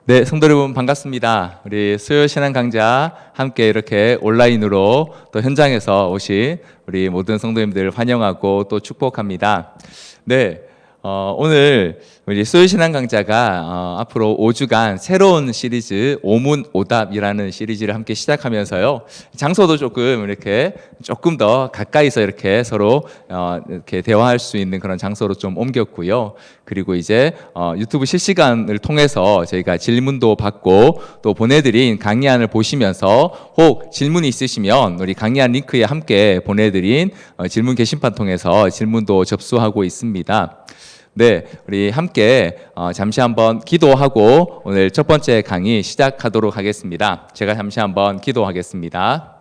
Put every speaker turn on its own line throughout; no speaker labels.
네, 성도 여러분 반갑습니다. 우리 수요 신앙 강좌 함께 이렇게 온라인으로 또 현장에서 오신 우리 모든 성도님들 환영하고 또 축복합니다. 네, 오늘 우리 수요 신앙 강좌가 앞으로 5주간 새로운 시리즈 오문오답이라는 시리즈를 함께 시작하면서요. 장소도 조금 더 가까이서 이렇게 서로 이렇게 대화할 수 있는 그런 장소로 좀 옮겼고요. 그리고 이제 유튜브 실시간을 통해서 저희가 질문도 받고 또 보내드린 강의안을 보시면서 혹 질문이 있으시면 우리 강의안 링크에 함께 보내드린 질문 게시판 통해서 질문도 접수하고 있습니다. 네, 우리 함께 잠시 한번 기도하고 오늘 첫 번째 강의 시작하도록 하겠습니다. 제가 잠시 한번 기도하겠습니다.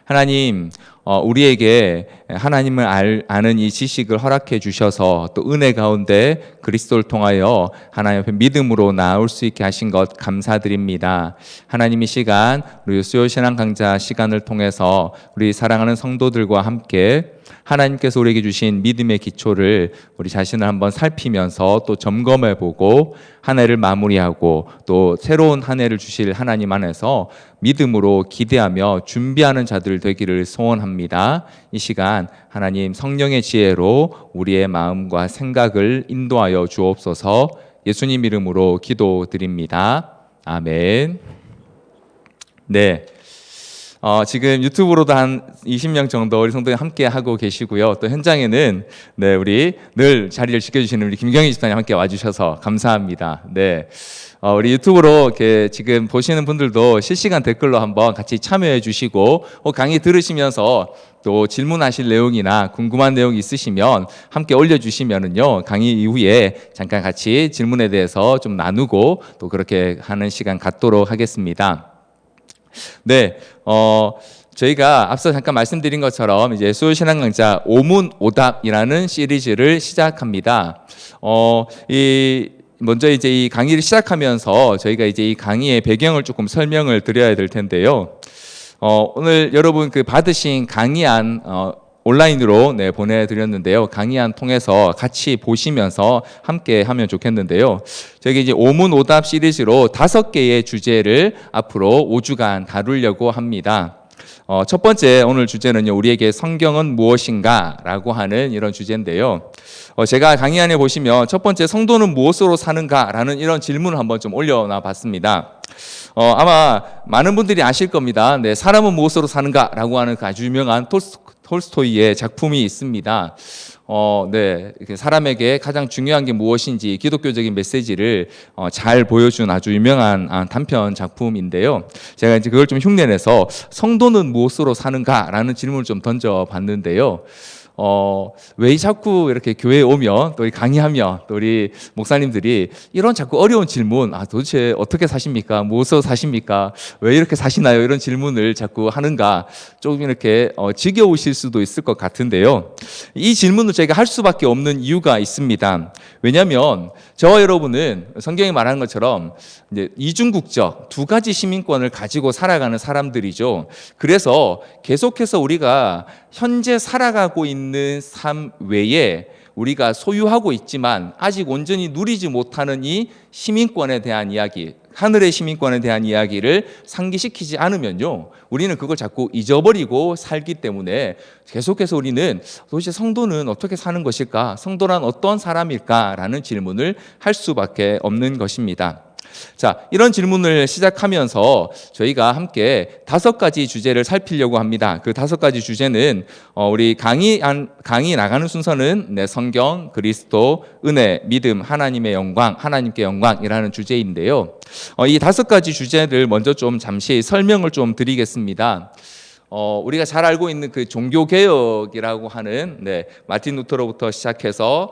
하나님, 우리에게 하나님을 아는 이 지식을 허락해 주셔서 또 은혜 가운데 그리스도를 통하여 하나님 앞에 믿음으로 나올 수 있게 하신 것 감사드립니다. 하나님 이 시간 우리 수요 신앙 강좌 시간을 통해서 우리 사랑하는 성도들과 함께 하나님께서 우리에게 주신 믿음의 기초를 우리 자신을 한번 살피면서 또 점검해보고 한 해를 마무리하고 또 새로운 한 해를 주실 하나님 안에서 믿음으로 기대하며 준비하는 자들 되기를 소원합니다. 이 시간 하나님 성령의 지혜로 우리의 마음과 생각을 인도하여 주옵소서. 예수님 이름으로 기도드립니다. 아멘. 네. 지금 유튜브로도 한 20명 정도 우리 성도님 함께 하고 계시고요. 또 현장에는 네, 우리 늘 자리를 지켜주시는 우리 김경희 집사님 함께 와주셔서 감사합니다. 네. 우리 유튜브로 이렇게 지금 보시는 분들도 실시간 댓글로 한번 같이 참여해 주시고 강의 들으시면서 또 질문하실 내용이나 궁금한 내용이 있으시면 함께 올려주시면은요, 강의 이후에 잠깐 같이 질문에 대해서 좀 나누고 또 그렇게 하는 시간 갖도록 하겠습니다. 네, 저희가 앞서 잠깐 말씀드린 것처럼 이제 수요 신앙 강좌 오문오답이라는 시리즈를 시작합니다. 먼저 이제 이 강의를 시작하면서 저희가 이제 이 강의의 배경을 조금 설명을 드려야 될 텐데요. 오늘 여러분 그 받으신 강의안 온라인으로 보내드렸는데요. 강의안 통해서 같이 보시면서 함께 하면 좋겠는데요. 저희 이제 오문오답 시리즈로 5개의 주제를 앞으로 5주간 다루려고 합니다. 첫 번째 오늘 주제는요, 우리에게 성경은 무엇인가 라고 하는 이런 주제인데요. 제가 강의안에 보시면 첫 번째 성도는 무엇으로 사는가 라는 이런 질문을 한번 좀 올려놔 봤습니다. 아마 많은 분들이 아실 겁니다. 네, 사람은 무엇으로 사는가 라고 하는 그 아주 유명한 톨스토이의 작품이 있습니다. 네, 사람에게 가장 중요한 게 무엇인지 기독교적인 메시지를 잘 보여준 아주 유명한 단편 작품인데요. 제가 이제 그걸 좀 흉내내서 성도는 무엇으로 사는가라는 질문을 좀 던져봤는데요. 왜 자꾸 이렇게 교회에 오면 또 강의하면 또 우리 목사님들이 이런 자꾸 어려운 질문, 도대체 어떻게 사십니까? 무엇으로 사십니까? 왜 이렇게 사시나요? 이런 질문을 자꾸 하는가? 조금 이렇게 지겨우실 수도 있을 것 같은데요. 이 질문을 제가 할 수밖에 없는 이유가 있습니다. 왜냐하면 저와 여러분은 성경이 말하는 것처럼 이제 이중국적 2가지 시민권을 가지고 살아가는 사람들이죠. 그래서 계속해서 우리가 현재 살아가고 있는 삶 외에 우리가 소유하고 있지만 아직 온전히 누리지 못하는 이 시민권에 대한 이야기, 하늘의 시민권에 대한 이야기를 상기시키지 않으면요, 우리는 그걸 자꾸 잊어버리고 살기 때문에 계속해서 우리는 도대체 성도는 어떻게 사는 것일까? 성도란 어떤 사람일까? 라는 질문을 할 수밖에 없는 것입니다. 자, 이런 질문을 시작하면서 저희가 함께 5가지 주제를 살피려고 합니다. 그 5가지 주제는 우리 강의 나가는 순서는 성경, 그리스도, 은혜, 믿음, 하나님의 영광, 하나님께 영광이라는 주제인데요. 이 5가지 주제를 먼저 좀 잠시 설명을 좀 드리겠습니다. 우리가 잘 알고 있는 그 종교개혁이라고 하는 마틴 루터로부터 시작해서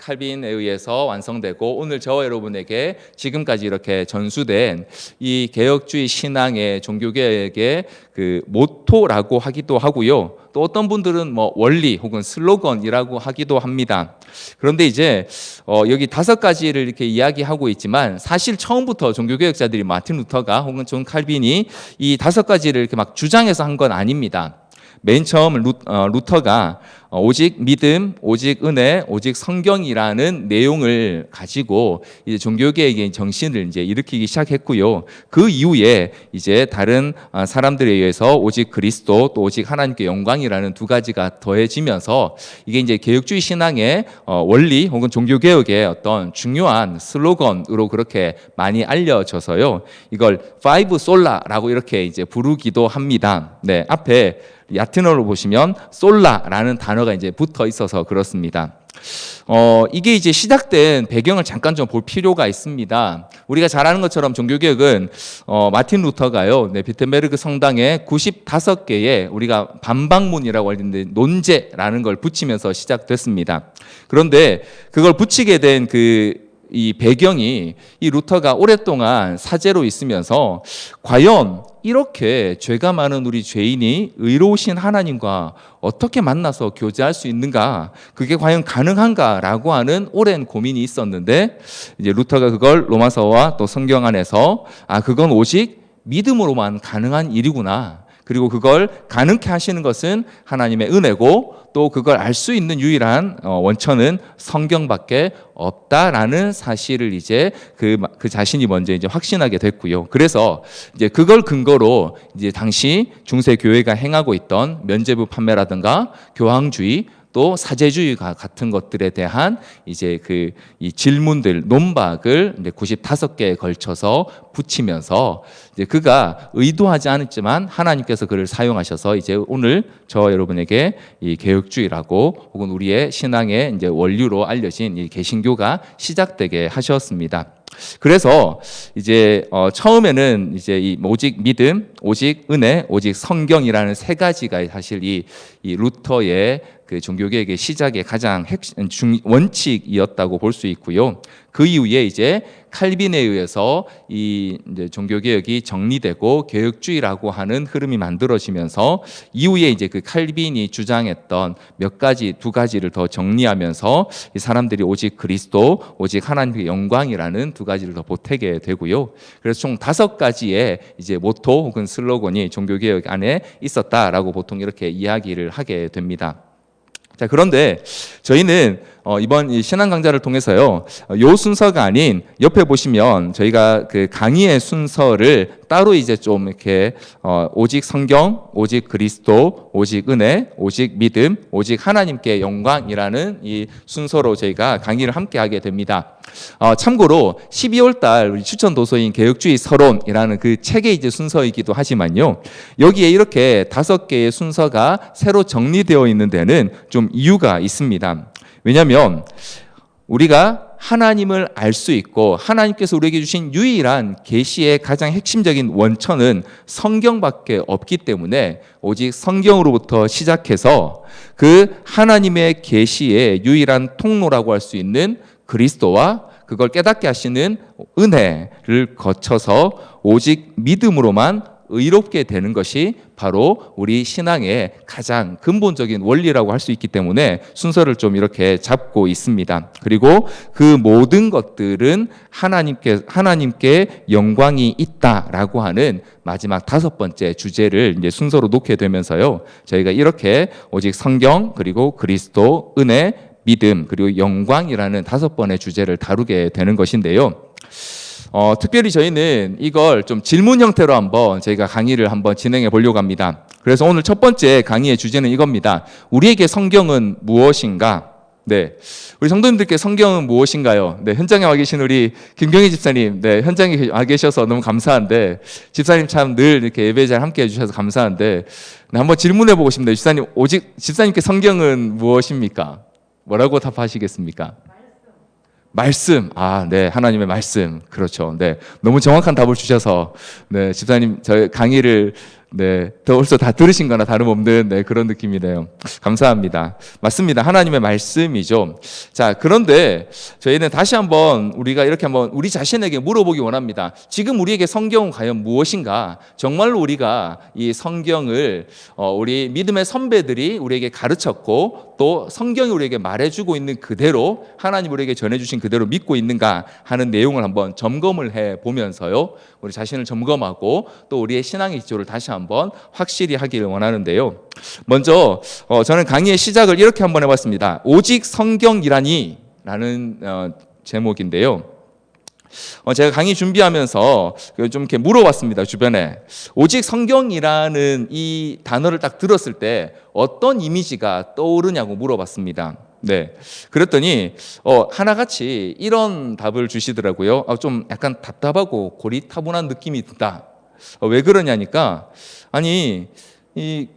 칼빈에 의해서 완성되고 오늘 저와 여러분에게 지금까지 이렇게 전수된 이 개혁주의 신앙의 종교개혁의 그 모토라고 하기도 하고요. 또 어떤 분들은 뭐 원리 혹은 슬로건이라고 하기도 합니다. 그런데 이제 여기 5가지를 이렇게 이야기하고 있지만 사실 처음부터 종교개혁자들이 마틴 루터가 혹은 존 칼빈이 이 5가지를 이렇게 막 주장해서 한 건 아닙니다. 맨 처음 루터가 오직 믿음, 오직 은혜, 오직 성경이라는 내용을 가지고 이제 종교개혁의 정신을 이제 일으키기 시작했고요. 그 이후에 이제 다른 사람들에 의해서 오직 그리스도 또 오직 하나님께 영광이라는 두 가지가 더해지면서 이게 이제 개혁주의 신앙의 원리 혹은 종교개혁의 어떤 중요한 슬로건으로 그렇게 많이 알려져서요. 이걸 파이브 솔라라고 이렇게 이제 부르기도 합니다. 네, 앞에 라틴어로 보시면 솔라라는 단어가 이제 붙어 있어서 그렇습니다. 이게 이제 시작된 배경을 잠깐 좀 볼 필요가 있습니다. 우리가 잘 아는 것처럼 종교개혁은 마틴 루터가요, 네, 비텐베르그 성당에 95개의 우리가 반박문이라고 하는데 논제라는 걸 붙이면서 시작됐습니다. 그런데 그걸 붙이게 된 이 배경이 이 루터가 오랫동안 사제로 있으면서 과연 이렇게 죄가 많은 우리 죄인이 의로우신 하나님과 어떻게 만나서 교제할 수 있는가? 그게 과연 가능한가라고 하는 오랜 고민이 있었는데 이제 루터가 그걸 로마서와 또 성경 안에서 그건 오직 믿음으로만 가능한 일이구나. 그리고 그걸 가능케 하시는 것은 하나님의 은혜고 또 그걸 알 수 있는 유일한 원천은 성경밖에 없다라는 사실을 이제 그 자신이 먼저 이제 확신하게 됐고요. 그래서 이제 그걸 근거로 이제 당시 중세 교회가 행하고 있던 면죄부 판매라든가 교황주의 또 사제주의가 같은 것들에 대한 이제 이 질문들 논박을 이제 95개에 걸쳐서 붙이면서 이제 그가 의도하지 않았지만 하나님께서 그를 사용하셔서 이제 오늘 저 여러분에게 이 개혁주의라고 혹은 우리의 신앙의 이제 원류로 알려진 이 개신교가 시작되게 하셨습니다. 그래서 이제 처음에는 이제 이 오직 믿음, 오직 은혜, 오직 성경이라는 세 가지가 사실 이 루터의 그 종교개혁의 시작의 가장 원칙이었다고 볼 수 있고요. 그 이후에 이제 칼빈에 의해서 이 이제 종교개혁이 정리되고 개혁주의라고 하는 흐름이 만들어지면서 이후에 이제 그 칼빈이 주장했던 두 가지를 더 정리하면서 이 사람들이 오직 그리스도, 오직 하나님의 영광이라는 두 가지를 더 보태게 되고요. 그래서 총 5가지의 이제 모토 혹은 슬로건이 종교개혁 안에 있었다라고 보통 이렇게 이야기를 하게 됩니다. 자, 그런데 저희는 이번 이 신앙 강좌를 통해서요, 요 순서가 아닌 옆에 보시면 저희가 그 강의의 순서를 따로 이제 좀 이렇게 오직 성경, 오직 그리스도, 오직 은혜, 오직 믿음, 오직 하나님께 영광이라는 이 순서로 저희가 강의를 함께 하게 됩니다. 참고로 12월 달 우리 추천 도서인 개혁주의 서론이라는 그 책의 이제 순서이기도 하지만요, 여기에 이렇게 5개의 순서가 새로 정리되어 있는 데는 좀 이유가 있습니다. 왜냐하면 우리가 하나님을 알 수 있고 하나님께서 우리에게 주신 유일한 계시의 가장 핵심적인 원천은 성경밖에 없기 때문에 오직 성경으로부터 시작해서 그 하나님의 계시의 유일한 통로라고 할 수 있는 그리스도와 그걸 깨닫게 하시는 은혜를 거쳐서 오직 믿음으로만 의롭게 되는 것이 바로 우리 신앙의 가장 근본적인 원리라고 할 수 있기 때문에 순서를 좀 이렇게 잡고 있습니다. 그리고 그 모든 것들은 하나님께 영광이 있다라고 하는 마지막 5번째 주제를 이제 순서로 놓게 되면서요, 저희가 이렇게 오직 성경 그리고 그리스도, 은혜, 믿음 그리고 영광이라는 5번의 주제를 다루게 되는 것인데요. 특별히 저희는 이걸 좀 질문 형태로 한번 저희가 강의를 한번 진행해 보려고 합니다. 그래서 오늘 첫 번째 강의의 주제는 이겁니다. 우리에게 성경은 무엇인가? 네, 우리 성도님들께 성경은 무엇인가요? 네, 현장에 와 계신 우리 김경희 집사님, 네, 현장에 와 계셔서 너무 감사한데, 집사님 참 늘 이렇게 예배 잘 함께 해주셔서 감사한데, 네, 한번 질문해 보고 싶습니다. 집사님, 오직 집사님께 성경은 무엇입니까? 뭐라고 답하시겠습니까? 말씀. 네. 하나님의 말씀. 그렇죠. 네. 너무 정확한 답을 주셔서, 네. 집사님, 저희 강의를, 네. 벌써 다 들으신 거나 다름없는, 네. 그런 느낌이네요. 감사합니다. 맞습니다. 하나님의 말씀이죠. 자, 그런데 저희는 다시 한번 우리가 이렇게 한번 우리 자신에게 물어보기 원합니다. 지금 우리에게 성경은 과연 무엇인가? 정말로 우리가 이 성경을, 우리 믿음의 선배들이 우리에게 가르쳤고, 또 성경이 우리에게 말해주고 있는 그대로 하나님 우리에게 전해주신 그대로 믿고 있는가 하는 내용을 한번 점검을 해 보면서요, 우리 자신을 점검하고 또 우리의 신앙의 기초를 다시 한번 확실히 하기를 원하는데요. 먼저 저는 강의의 시작을 이렇게 한번 해봤습니다. 오직 성경이라니 라는 제목인데요. 제가 강의 준비하면서 좀 이렇게 물어봤습니다. 주변에 오직 성경이라는 이 단어를 딱 들었을 때 어떤 이미지가 떠오르냐고 물어봤습니다. 네, 그랬더니 하나같이 이런 답을 주시더라고요. 좀 약간 답답하고 고리타분한 느낌이 든다. 왜 그러냐니까, 아니 이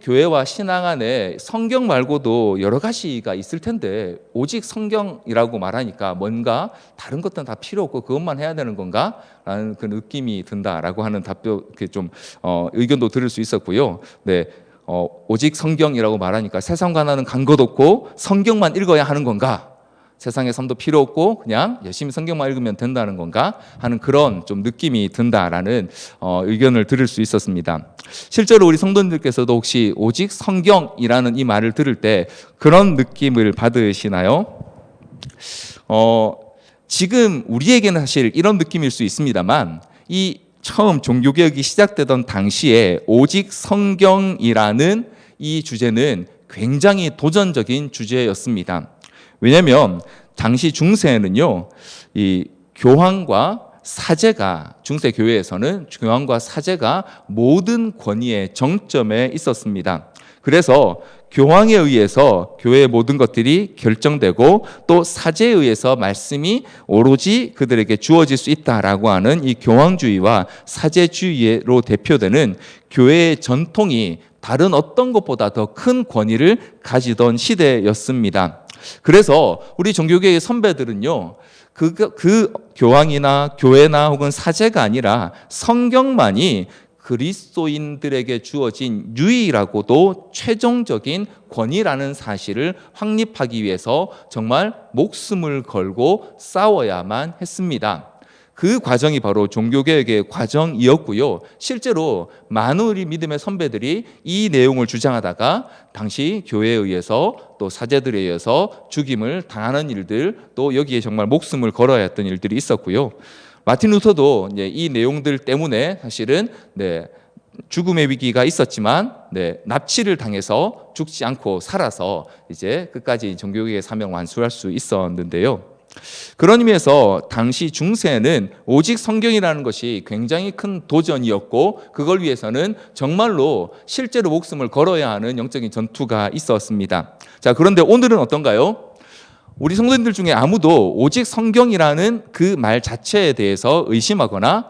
교회와 신앙 안에 성경 말고도 여러 가지가 있을 텐데 오직 성경이라고 말하니까 뭔가 다른 것들은 다 필요 없고 그것만 해야 되는 건가? 라는 그 느낌이 든다라고 하는 답변, 좀 의견도 들을 수 있었고요. 네, 오직 성경이라고 말하니까 세상과 나는 간 것 없고 성경만 읽어야 하는 건가? 세상의 삶도 필요 없고 그냥 열심히 성경만 읽으면 된다는 건가 하는 그런 좀 느낌이 든다라는 의견을 들을 수 있었습니다. 실제로 우리 성도님들께서도 혹시 오직 성경이라는 이 말을 들을 때 그런 느낌을 받으시나요? 지금 우리에게는 사실 이런 느낌일 수 있습니다만, 이 처음 종교개혁이 시작되던 당시에 오직 성경이라는 이 주제는 굉장히 도전적인 주제였습니다. 왜냐하면 당시 중세에는요, 이 교황과 사제가, 중세 교회에서는 교황과 사제가 모든 권위의 정점에 있었습니다. 그래서 교황에 의해서 교회의 모든 것들이 결정되고 또 사제에 의해서 말씀이 오로지 그들에게 주어질 수 있다라고 하는 이 교황주의와 사제주의로 대표되는 교회의 전통이 다른 어떤 것보다 더 큰 권위를 가지던 시대였습니다. 그래서 우리 종교계의 선배들은요, 그 교황이나 교회나 혹은 사제가 아니라 성경만이 그리스도인들에게 주어진 유일하고도 최종적인 권위라는 사실을 확립하기 위해서 정말 목숨을 걸고 싸워야만 했습니다. 그 과정이 바로 종교개혁의 과정이었고요. 실제로 많은 우리 믿음의 선배들이 이 내용을 주장하다가 당시 교회에 의해서 또 사제들에 의해서 죽임을 당하는 일들, 또 여기에 정말 목숨을 걸어야 했던 일들이 있었고요. 마틴 루터도 이 내용들 때문에 사실은 죽음의 위기가 있었지만 납치를 당해서 죽지 않고 살아서 이제 끝까지 종교개혁의 사명을 완수할 수 있었는데요. 그런 의미에서 당시 중세에는 오직 성경이라는 것이 굉장히 큰 도전이었고, 그걸 위해서는 정말로 실제로 목숨을 걸어야 하는 영적인 전투가 있었습니다. 자, 그런데 오늘은 어떤가요? 우리 성도님들 중에 아무도 오직 성경이라는 그 말 자체에 대해서 의심하거나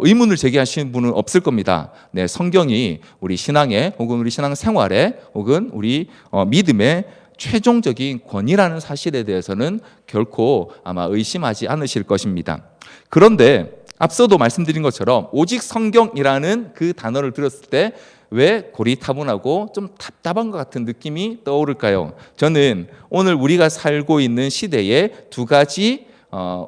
의문을 제기하시는 분은 없을 겁니다. 네, 성경이 우리 신앙에 혹은 우리 신앙 생활에 혹은 우리 믿음의 최종적인 권위라는 사실에 대해서는 결코 아마 의심하지 않으실 것입니다. 그런데 앞서도 말씀드린 것처럼 오직 성경이라는 그 단어를 들었을 때 왜 고리타분하고 좀 답답한 것 같은 느낌이 떠오를까요? 저는 오늘 우리가 살고 있는 시대에 두 가지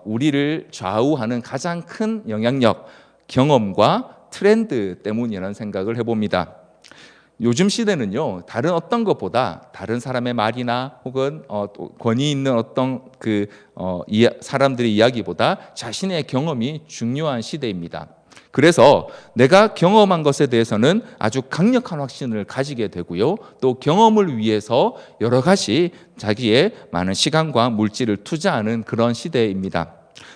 우리를 좌우하는 가장 큰 영향력, 경험과 트렌드 때문이라는 생각을 해봅니다. 요즘 시대는요, 다른 어떤 것보다 다른 사람의 말이나 혹은 권위 있는 어떤 사람들의 이야기보다 자신의 경험이 중요한 시대입니다. 그래서 내가 경험한 것에 대해서는 아주 강력한 확신을 가지게 되고요, 또 경험을 위해서 여러 가지 자기의 많은 시간과 물질을 투자하는 그런 시대입니다.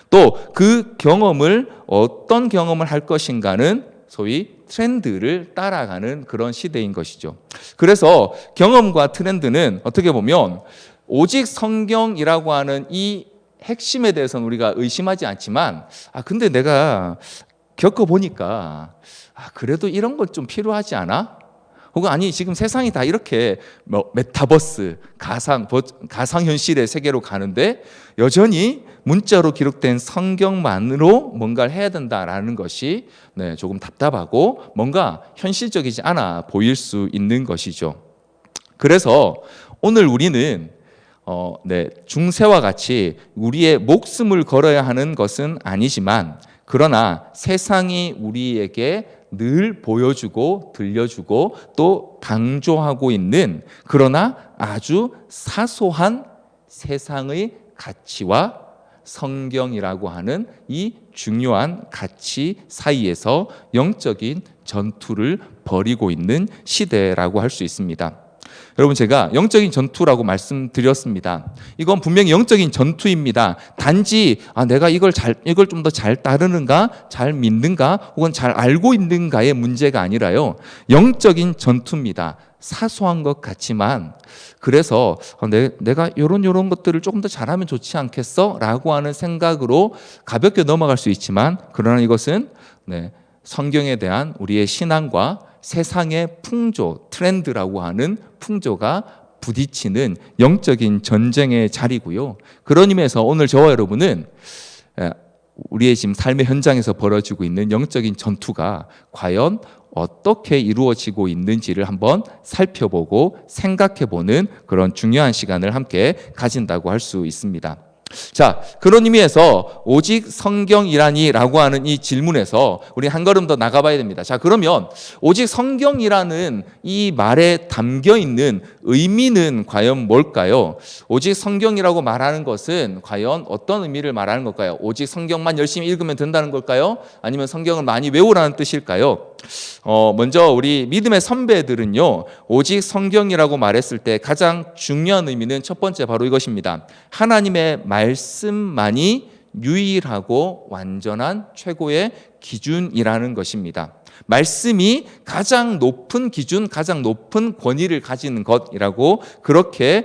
또 그 경험을 어떤 경험을 할 것인가는 소위 트렌드를 따라가는 그런 시대인 것이죠. 그래서 경험과 트렌드는 어떻게 보면 오직 성경이라고 하는 이 핵심에 대해서는 우리가 의심하지 않지만, 근데 내가 겪어보니까 그래도 이런 것 좀 필요하지 않아? 혹은 아니 지금 세상이 다 이렇게 메타버스, 가상현실의 세계로 가는데 여전히 문자로 기록된 성경만으로 뭔가를 해야 된다라는 것이 조금 답답하고 뭔가 현실적이지 않아 보일 수 있는 것이죠. 그래서 오늘 우리는 중세와 같이 우리의 목숨을 걸어야 하는 것은 아니지만, 그러나 세상이 우리에게 늘 보여주고 들려주고 또 강조하고 있는, 그러나 아주 사소한 세상의 가치와 성경이라고 하는 이 중요한 가치 사이에서 영적인 전투를 벌이고 있는 시대라고 할 수 있습니다. 여러분, 제가 영적인 전투라고 말씀드렸습니다. 이건 분명히 영적인 전투입니다. 단지 내가 이걸 좀 더 잘 따르는가, 잘 믿는가, 혹은 잘 알고 있는가의 문제가 아니라요, 영적인 전투입니다. 사소한 것 같지만, 그래서 내가 요런 것들을 조금 더 잘하면 좋지 않겠어? 라고 하는 생각으로 가볍게 넘어갈 수 있지만, 그러나 이것은 성경에 대한 우리의 신앙과 세상의 풍조, 트렌드라고 하는 풍조가 부딪히는 영적인 전쟁의 자리고요. 그런 의미에서 오늘 저와 여러분은 우리의 지금 삶의 현장에서 벌어지고 있는 영적인 전투가 과연 어떻게 이루어지고 있는지를 한번 살펴보고 생각해보는 그런 중요한 시간을 함께 가진다고 할 수 있습니다. 자, 그런 의미에서 오직 성경이라니라고 하는 이 질문에서 우리 한 걸음 더 나가봐야 됩니다. 자, 그러면 오직 성경이라는 이 말에 담겨 있는 의미는 과연 뭘까요? 오직 성경이라고 말하는 것은 과연 어떤 의미를 말하는 걸까요? 오직 성경만 열심히 읽으면 된다는 걸까요? 아니면 성경을 많이 외우라는 뜻일까요? 먼저 우리 믿음의 선배들은요, 오직 성경이라고 말했을 때 가장 중요한 의미는 첫 번째 바로 이것입니다. 하나님의 말씀만이 유일하고 완전한 최고의 기준이라는 것입니다. 말씀이 가장 높은 기준, 가장 높은 권위를 가지는 것이라고 그렇게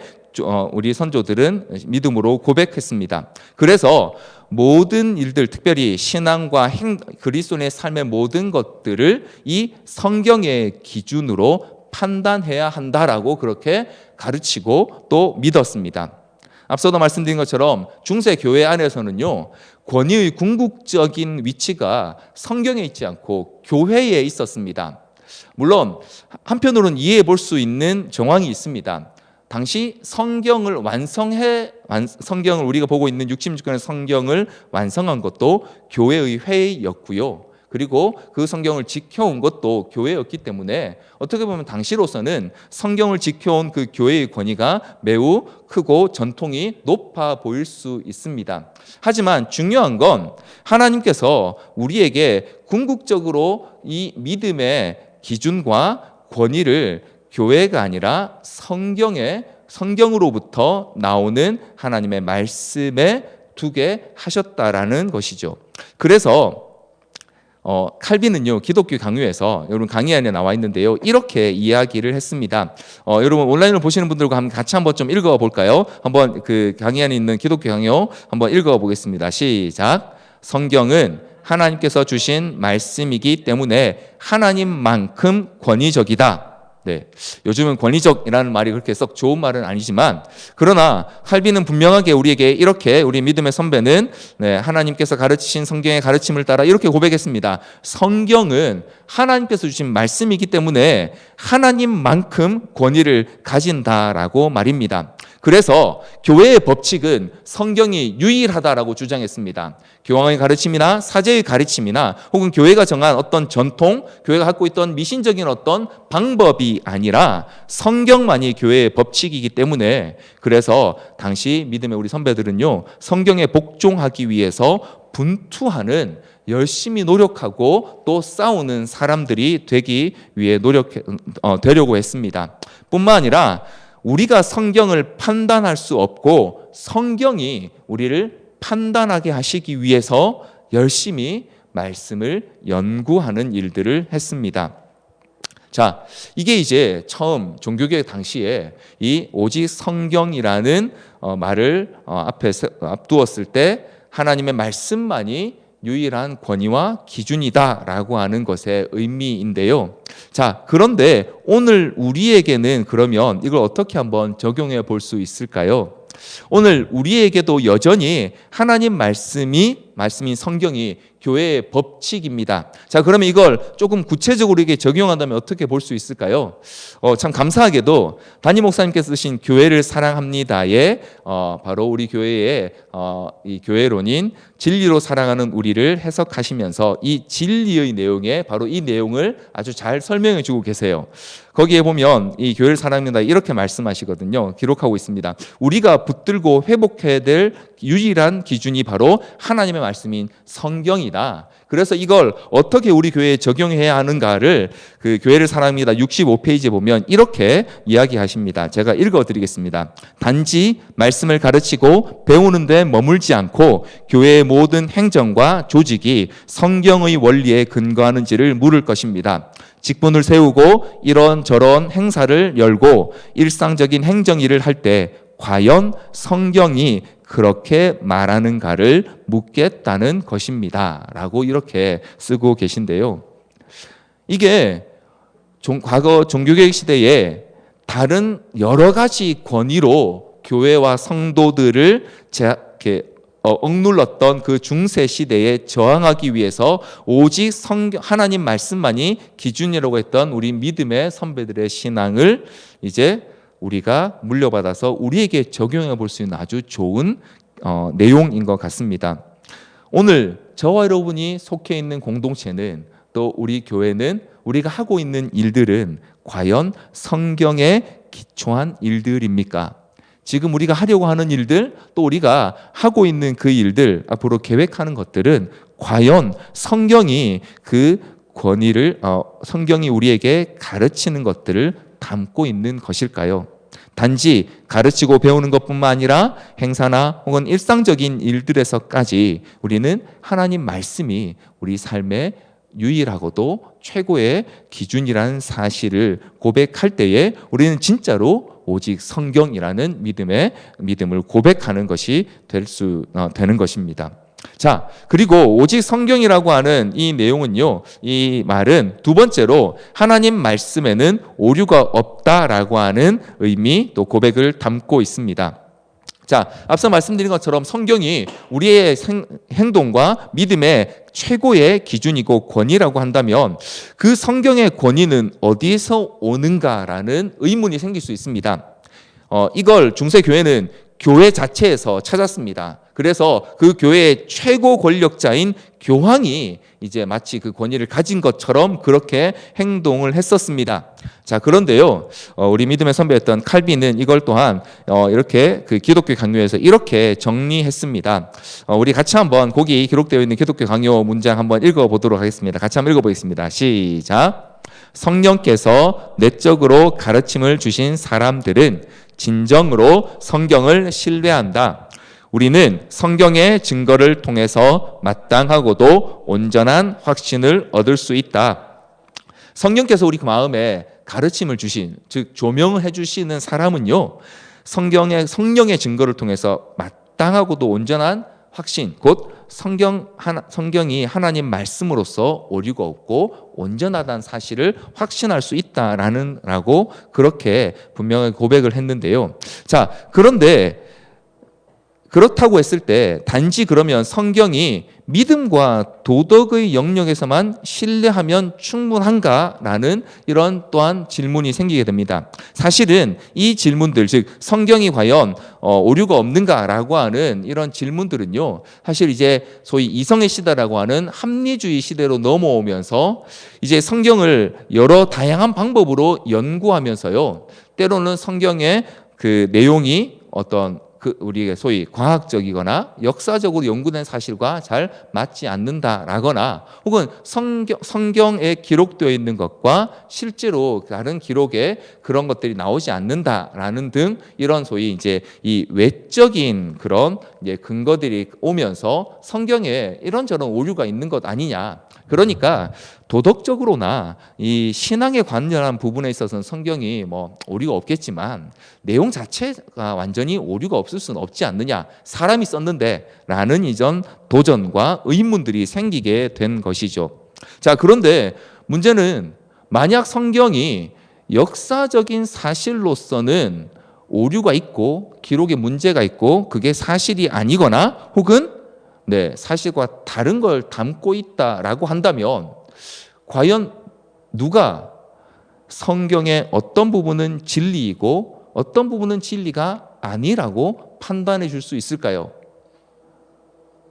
우리 선조들은 믿음으로 고백했습니다. 그래서 모든 일들, 특별히 신앙과 그리스도인의 삶의 모든 것들을 이 성경의 기준으로 판단해야 한다라고 그렇게 가르치고 또 믿었습니다. 앞서도 말씀드린 것처럼 중세 교회 안에서는요, 권위의 궁극적인 위치가 성경에 있지 않고 교회에 있었습니다. 물론 한편으로는 이해해 볼 수 있는 정황이 있습니다. 당시 성경을 우리가 보고 있는 66권의 성경을 완성한 것도 교회의 회의였고요. 그리고 그 성경을 지켜온 것도 교회였기 때문에 어떻게 보면 당시로서는 성경을 지켜온 그 교회의 권위가 매우 크고 전통이 높아 보일 수 있습니다. 하지만 중요한 건 하나님께서 우리에게 궁극적으로 이 믿음의 기준과 권위를 교회가 아니라 성경으로부터 나오는 하나님의 말씀에 두게 하셨다라는 것이죠. 그래서 칼빈은요, 기독교 강요에서, 여러분 강의 안에 나와 있는데요, 이렇게 이야기를 했습니다. 여러분 온라인으로 보시는 분들과 같이 한번 좀 읽어 볼까요? 한번 그 강의 안에 있는 기독교 강요 한번 읽어 보겠습니다. 시작. 성경은 하나님께서 주신 말씀이기 때문에 하나님만큼 권위적이다. 요즘은 권위적이라는 말이 그렇게 썩 좋은 말은 아니지만, 그러나 칼빈은 분명하게 우리에게 이렇게, 우리 믿음의 선배는 하나님께서 가르치신 성경의 가르침을 따라 이렇게 고백했습니다. 성경은 하나님께서 주신 말씀이기 때문에 하나님만큼 권위를 가진다라고 말입니다. 그래서 교회의 법칙은 성경이 유일하다라고 주장했습니다. 교황의 가르침이나 사제의 가르침이나 혹은 교회가 정한 어떤 전통, 교회가 갖고 있던 미신적인 어떤 방법이 아니라 성경만이 교회의 법칙이기 때문에, 그래서 당시 믿음의 우리 선배들은요, 성경에 복종하기 위해서 분투하는, 열심히 노력하고 또 싸우는 사람들이 되기 위해 되려고 했습니다. 뿐만 아니라 우리가 성경을 판단할 수 없고 성경이 우리를 판단하게 하시기 위해서 열심히 말씀을 연구하는 일들을 했습니다. 자, 이게 이제 처음 종교개혁 당시에 이 오직 성경이라는 말을 앞에 앞두었을 때 하나님의 말씀만이 유일한 권위와 기준이다라고 하는 것의 의미인데요. 자, 그런데 오늘 우리에게는 그러면 이걸 어떻게 한번 적용해 볼 수 있을까요? 오늘 우리에게도 여전히 하나님 말씀이 말씀인 성경이 교회의 법칙입니다. 자, 그러면 이걸 조금 구체적으로 이게 적용한다면 어떻게 볼 수 있을까요? 참 감사하게도 담임 목사님께서 쓰신 교회를 사랑합니다에 바로 우리 교회의 이 교회론인 진리로 사랑하는 우리를 해석하시면서 이 진리의 내용에 바로 이 내용을 아주 잘 설명해 주고 계세요. 거기에 보면 이 교회를 사랑합니다 이렇게 말씀하시거든요. 기록하고 있습니다. 우리가 붙들고 회복해야 될 유일한 기준이 바로 하나님의 말씀인 성경이다. 그래서 이걸 어떻게 우리 교회에 적용해야 하는가를 그 교회를 사랑합니다 65페이지에 보면 이렇게 이야기하십니다. 제가 읽어드리겠습니다. 단지 말씀을 가르치고 배우는 데 머물지 않고 교회의 모든 행정과 조직이 성경의 원리에 근거하는지를 물을 것입니다. 직분을 세우고 이런저런 행사를 열고 일상적인 행정일을 할 때 과연 성경이 그렇게 말하는가를 묻겠다는 것입니다. 라고 이렇게 쓰고 계신데요. 이게 과거 종교개혁 시대에 다른 여러 가지 권위로 교회와 성도들을 억눌렀던 그 중세 시대에 저항하기 위해서 오직 하나님 말씀만이 기준이라고 했던 우리 믿음의 선배들의 신앙을 이제 우리가 물려받아서 우리에게 적용해 볼 수 있는 아주 좋은 내용인 것 같습니다. 오늘 저와 여러분이 속해 있는 공동체는 또 우리 교회는 우리가 하고 있는 일들은 과연 성경에 기초한 일들입니까? 지금 우리가 하려고 하는 일들 또 우리가 하고 있는 그 일들 앞으로 계획하는 것들은 과연 성경이 그 권위를 성경이 우리에게 가르치는 것들을 담고 있는 것일까요? 단지 가르치고 배우는 것뿐만 아니라 행사나 혹은 일상적인 일들에서까지 우리는 하나님 말씀이 우리 삶의 유일하고도 최고의 기준이라는 사실을 고백할 때에 우리는 진짜로 오직 성경이라는 믿음을 고백하는 것이 되는 것입니다. 자, 그리고 오직 성경이라고 하는 이 내용은요, 이 말은 두 번째로 하나님 말씀에는 오류가 없다라고 하는 의미 또 고백을 담고 있습니다. 자, 앞서 말씀드린 것처럼 성경이 우리의 행동과 믿음의 최고의 기준이고 권위라고 한다면 그 성경의 권위는 어디에서 오는가라는 의문이 생길 수 있습니다. 이걸 중세교회는 교회 자체에서 찾았습니다. 그래서 그 교회의 최고 권력자인 교황이 이제 마치 그 권위를 가진 것처럼 그렇게 행동을 했었습니다. 자, 그런데요, 우리 믿음의 선배였던 칼빈은 이걸 또한 이렇게 그 기독교 강요에서 이렇게 정리했습니다. 우리 같이 한번 거기 기록되어 있는 기독교 강요 문장 한번 읽어보도록 하겠습니다. 같이 한번 읽어보겠습니다. 시작. 성령께서 내적으로 가르침을 주신 사람들은 진정으로 성경을 신뢰한다. 우리는 성경의 증거를 통해서 마땅하고도 온전한 확신을 얻을 수 있다. 성령께서 우리 그 마음에 가르침을 주신, 즉 조명을 해주시는 사람은요, 성령의 증거를 통해서 마땅하고도 온전한 확신, 곧 성경이 하나님 말씀으로서 오류가 없고 온전하다는 사실을 확신할 수 있다라고 그렇게 분명히 고백을 했는데요. 자, 그런데 그렇다고 했을 때 단지 그러면 성경이 믿음과 도덕의 영역에서만 신뢰하면 충분한가라는 이런 또한 질문이 생기게 됩니다. 사실은 이 질문들, 즉 성경이 과연 오류가 없는가라고 하는 이런 질문들은요, 사실 이제 소위 이성의 시대라고 하는 합리주의 시대로 넘어오면서 이제 성경을 여러 다양한 방법으로 연구하면서요, 때로는 성경의 그 내용이 어떤 우리가 소위 과학적이거나 역사적으로 연구된 사실과 잘 맞지 않는다라거나 혹은 성경에 기록되어 있는 것과 실제로 다른 기록에 그런 것들이 나오지 않는다라는 등 이런 소위 이제 이 외적인 그런 이제 근거들이 오면서 성경에 이런저런 오류가 있는 것 아니냐. 그러니까 도덕적으로나 이 신앙에 관련한 부분에 있어서는 성경이 뭐 오류가 없겠지만 내용 자체가 완전히 오류가 없을 수는 없지 않느냐, 사람이 썼는데 라는 이전 도전과 의문들이 생기게 된 것이죠. 자, 그런데 문제는 만약 성경이 역사적인 사실로서는 오류가 있고 기록에 문제가 있고 그게 사실이 아니거나 혹은 네, 사실과 다른 걸 담고 있다라고 한다면 과연 누가 성경의 어떤 부분은 진리이고 어떤 부분은 진리가 아니라고 판단해 줄 수 있을까요?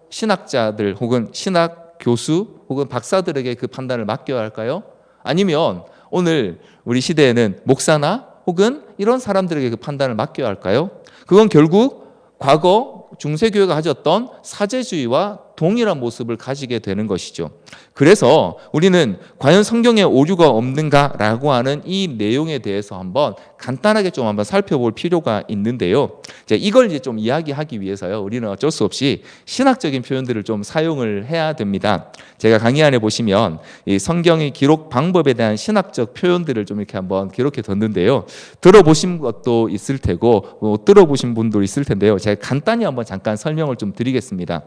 신학자들 혹은 신학 교수 혹은 박사들에게 그 판단을 맡겨야 할까요? 아니면 오늘 우리 시대에는 목사나 혹은 이런 사람들에게 그 판단을 맡겨야 할까요? 그건 결국 과거 중세교회가 가졌던 사제주의와 동일한 모습을 가지게 되는 것이죠. 그래서 우리는 과연 성경에 오류가 없는가라고 하는 이 내용에 대해서 한번 간단하게 좀 한번 살펴볼 필요가 있는데요. 이걸 이제 좀 이야기하기 위해서요. 우리는 어쩔 수 없이 신학적인 표현들을 좀 사용을 해야 됩니다. 제가 강의 안에 보시면 이 성경의 기록 방법에 대한 신학적 표현들을 좀 이렇게 한번 기록해 뒀는데요. 들어보신 것도 있을 테고 못 들어보신 분도 있을 텐데요. 제가 간단히 한번 잠깐 설명을 좀 드리겠습니다.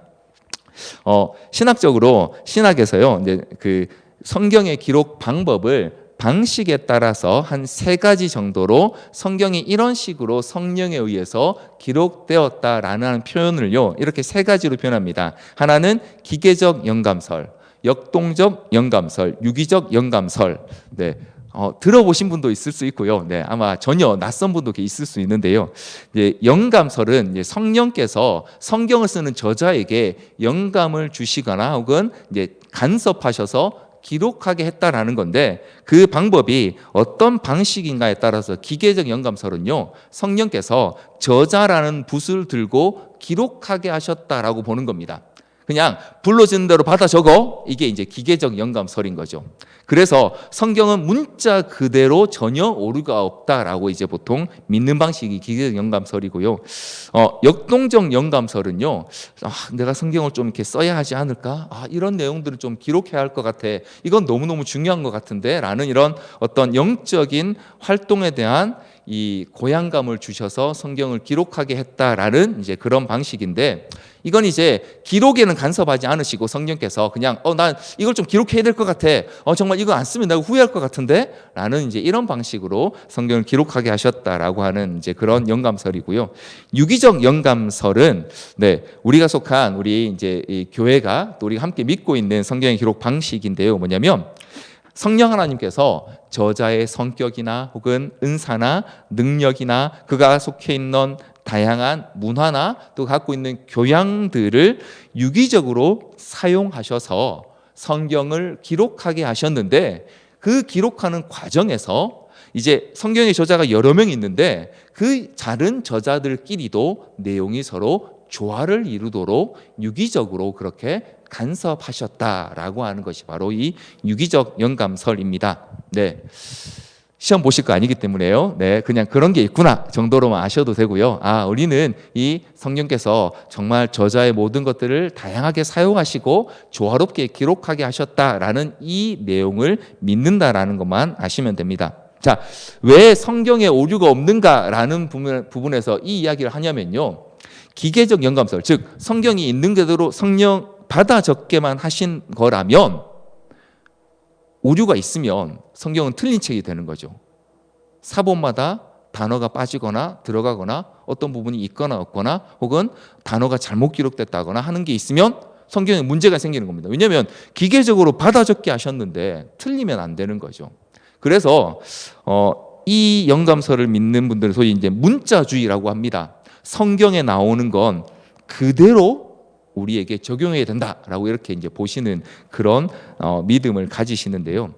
신학적으로 신학에서요, 이제 그 성경의 기록 방법을 방식에 따라서 한 3가지 정도로 성경이 이런 식으로 성령에 의해서 기록되었다라는 표현을요, 이렇게 3가지로 표현합니다. 하나는 기계적 영감설, 역동적 영감설, 유기적 영감설. 네. 들어보신 분도 있을 수 있고요. 네, 아마 전혀 낯선 분도 있을 수 있는데요. 영감설은 성령께서 성경을 쓰는 저자에게 영감을 주시거나 혹은 간섭하셔서 기록하게 했다라는 건데 그 방법이 어떤 방식인가에 따라서 기계적 영감설은요, 성령께서 저자라는 붓을 들고 기록하게 하셨다라고 보는 겁니다. 그냥 불러지는 대로 받아 적어, 이게 이제 기계적 영감설인 거죠. 그래서 성경은 문자 그대로 전혀 오류가 없다라고 이제 보통 믿는 방식이 기계적 영감설이고요. 역동적 영감설은요, 내가 성경을 좀 이렇게 써야 하지 않을까? 이런 내용들을 좀 기록해야 할 것 같아. 이건 너무너무 중요한 것 같은데? 라는 이런 어떤 영적인 활동에 대한 이 고향감을 주셔서 성경을 기록하게 했다라는 이제 그런 방식인데, 이건 이제 기록에는 간섭하지 않으시고 성령께서 그냥 난 이걸 좀 기록해야 될 것 같아. 정말 이거 안 쓰면 내가 후회할 것 같은데? 라는 이제 이런 방식으로 성경을 기록하게 하셨다라고 하는 이제 그런 영감설이고요. 유기적 영감설은 우리가 속한 우리 이제 이 교회가 또 우리가 함께 믿고 있는 성경의 기록 방식인데요. 뭐냐면 성령 하나님께서 저자의 성격이나 혹은 은사나 능력이나 그가 속해 있는 다양한 문화나 또 갖고 있는 교양들을 유기적으로 사용하셔서 성경을 기록하게 하셨는데, 그 기록하는 과정에서 이제 성경의 저자가 여러 명 있는데 그 다른 저자들끼리도 내용이 서로 조화를 이루도록 유기적으로 그렇게 간섭하셨다라고 하는 것이 바로 이 유기적 영감설입니다. 네. 시험 보실 거 아니기 때문에요. 네, 그냥 그런 게 있구나 정도로만 아셔도 되고요. 우리는 이 성령께서 정말 저자의 모든 것들을 다양하게 사용하시고 조화롭게 기록하게 하셨다라는 이 내용을 믿는다라는 것만 아시면 됩니다. 자, 왜 성경에 오류가 없는가라는 부분에서 이 이야기를 하냐면요, 기계적 영감설, 즉 성경이 있는 그대로 성령 받아 적게만 하신 거라면 오류가 있으면 성경은 틀린 책이 되는 거죠. 사본마다 단어가 빠지거나 들어가거나 어떤 부분이 있거나 없거나 혹은 단어가 잘못 기록됐다거나 하는 게 있으면 성경에 문제가 생기는 겁니다. 왜냐하면 기계적으로 받아 적게 하셨는데 틀리면 안 되는 거죠. 그래서 이 영감설을 믿는 분들은 소위 이제 문자주의라고 합니다. 성경에 나오는 건 그대로 우리에게 적용해야 된다라고 이렇게 이제 보시는 그런 믿음을 가지시는데요.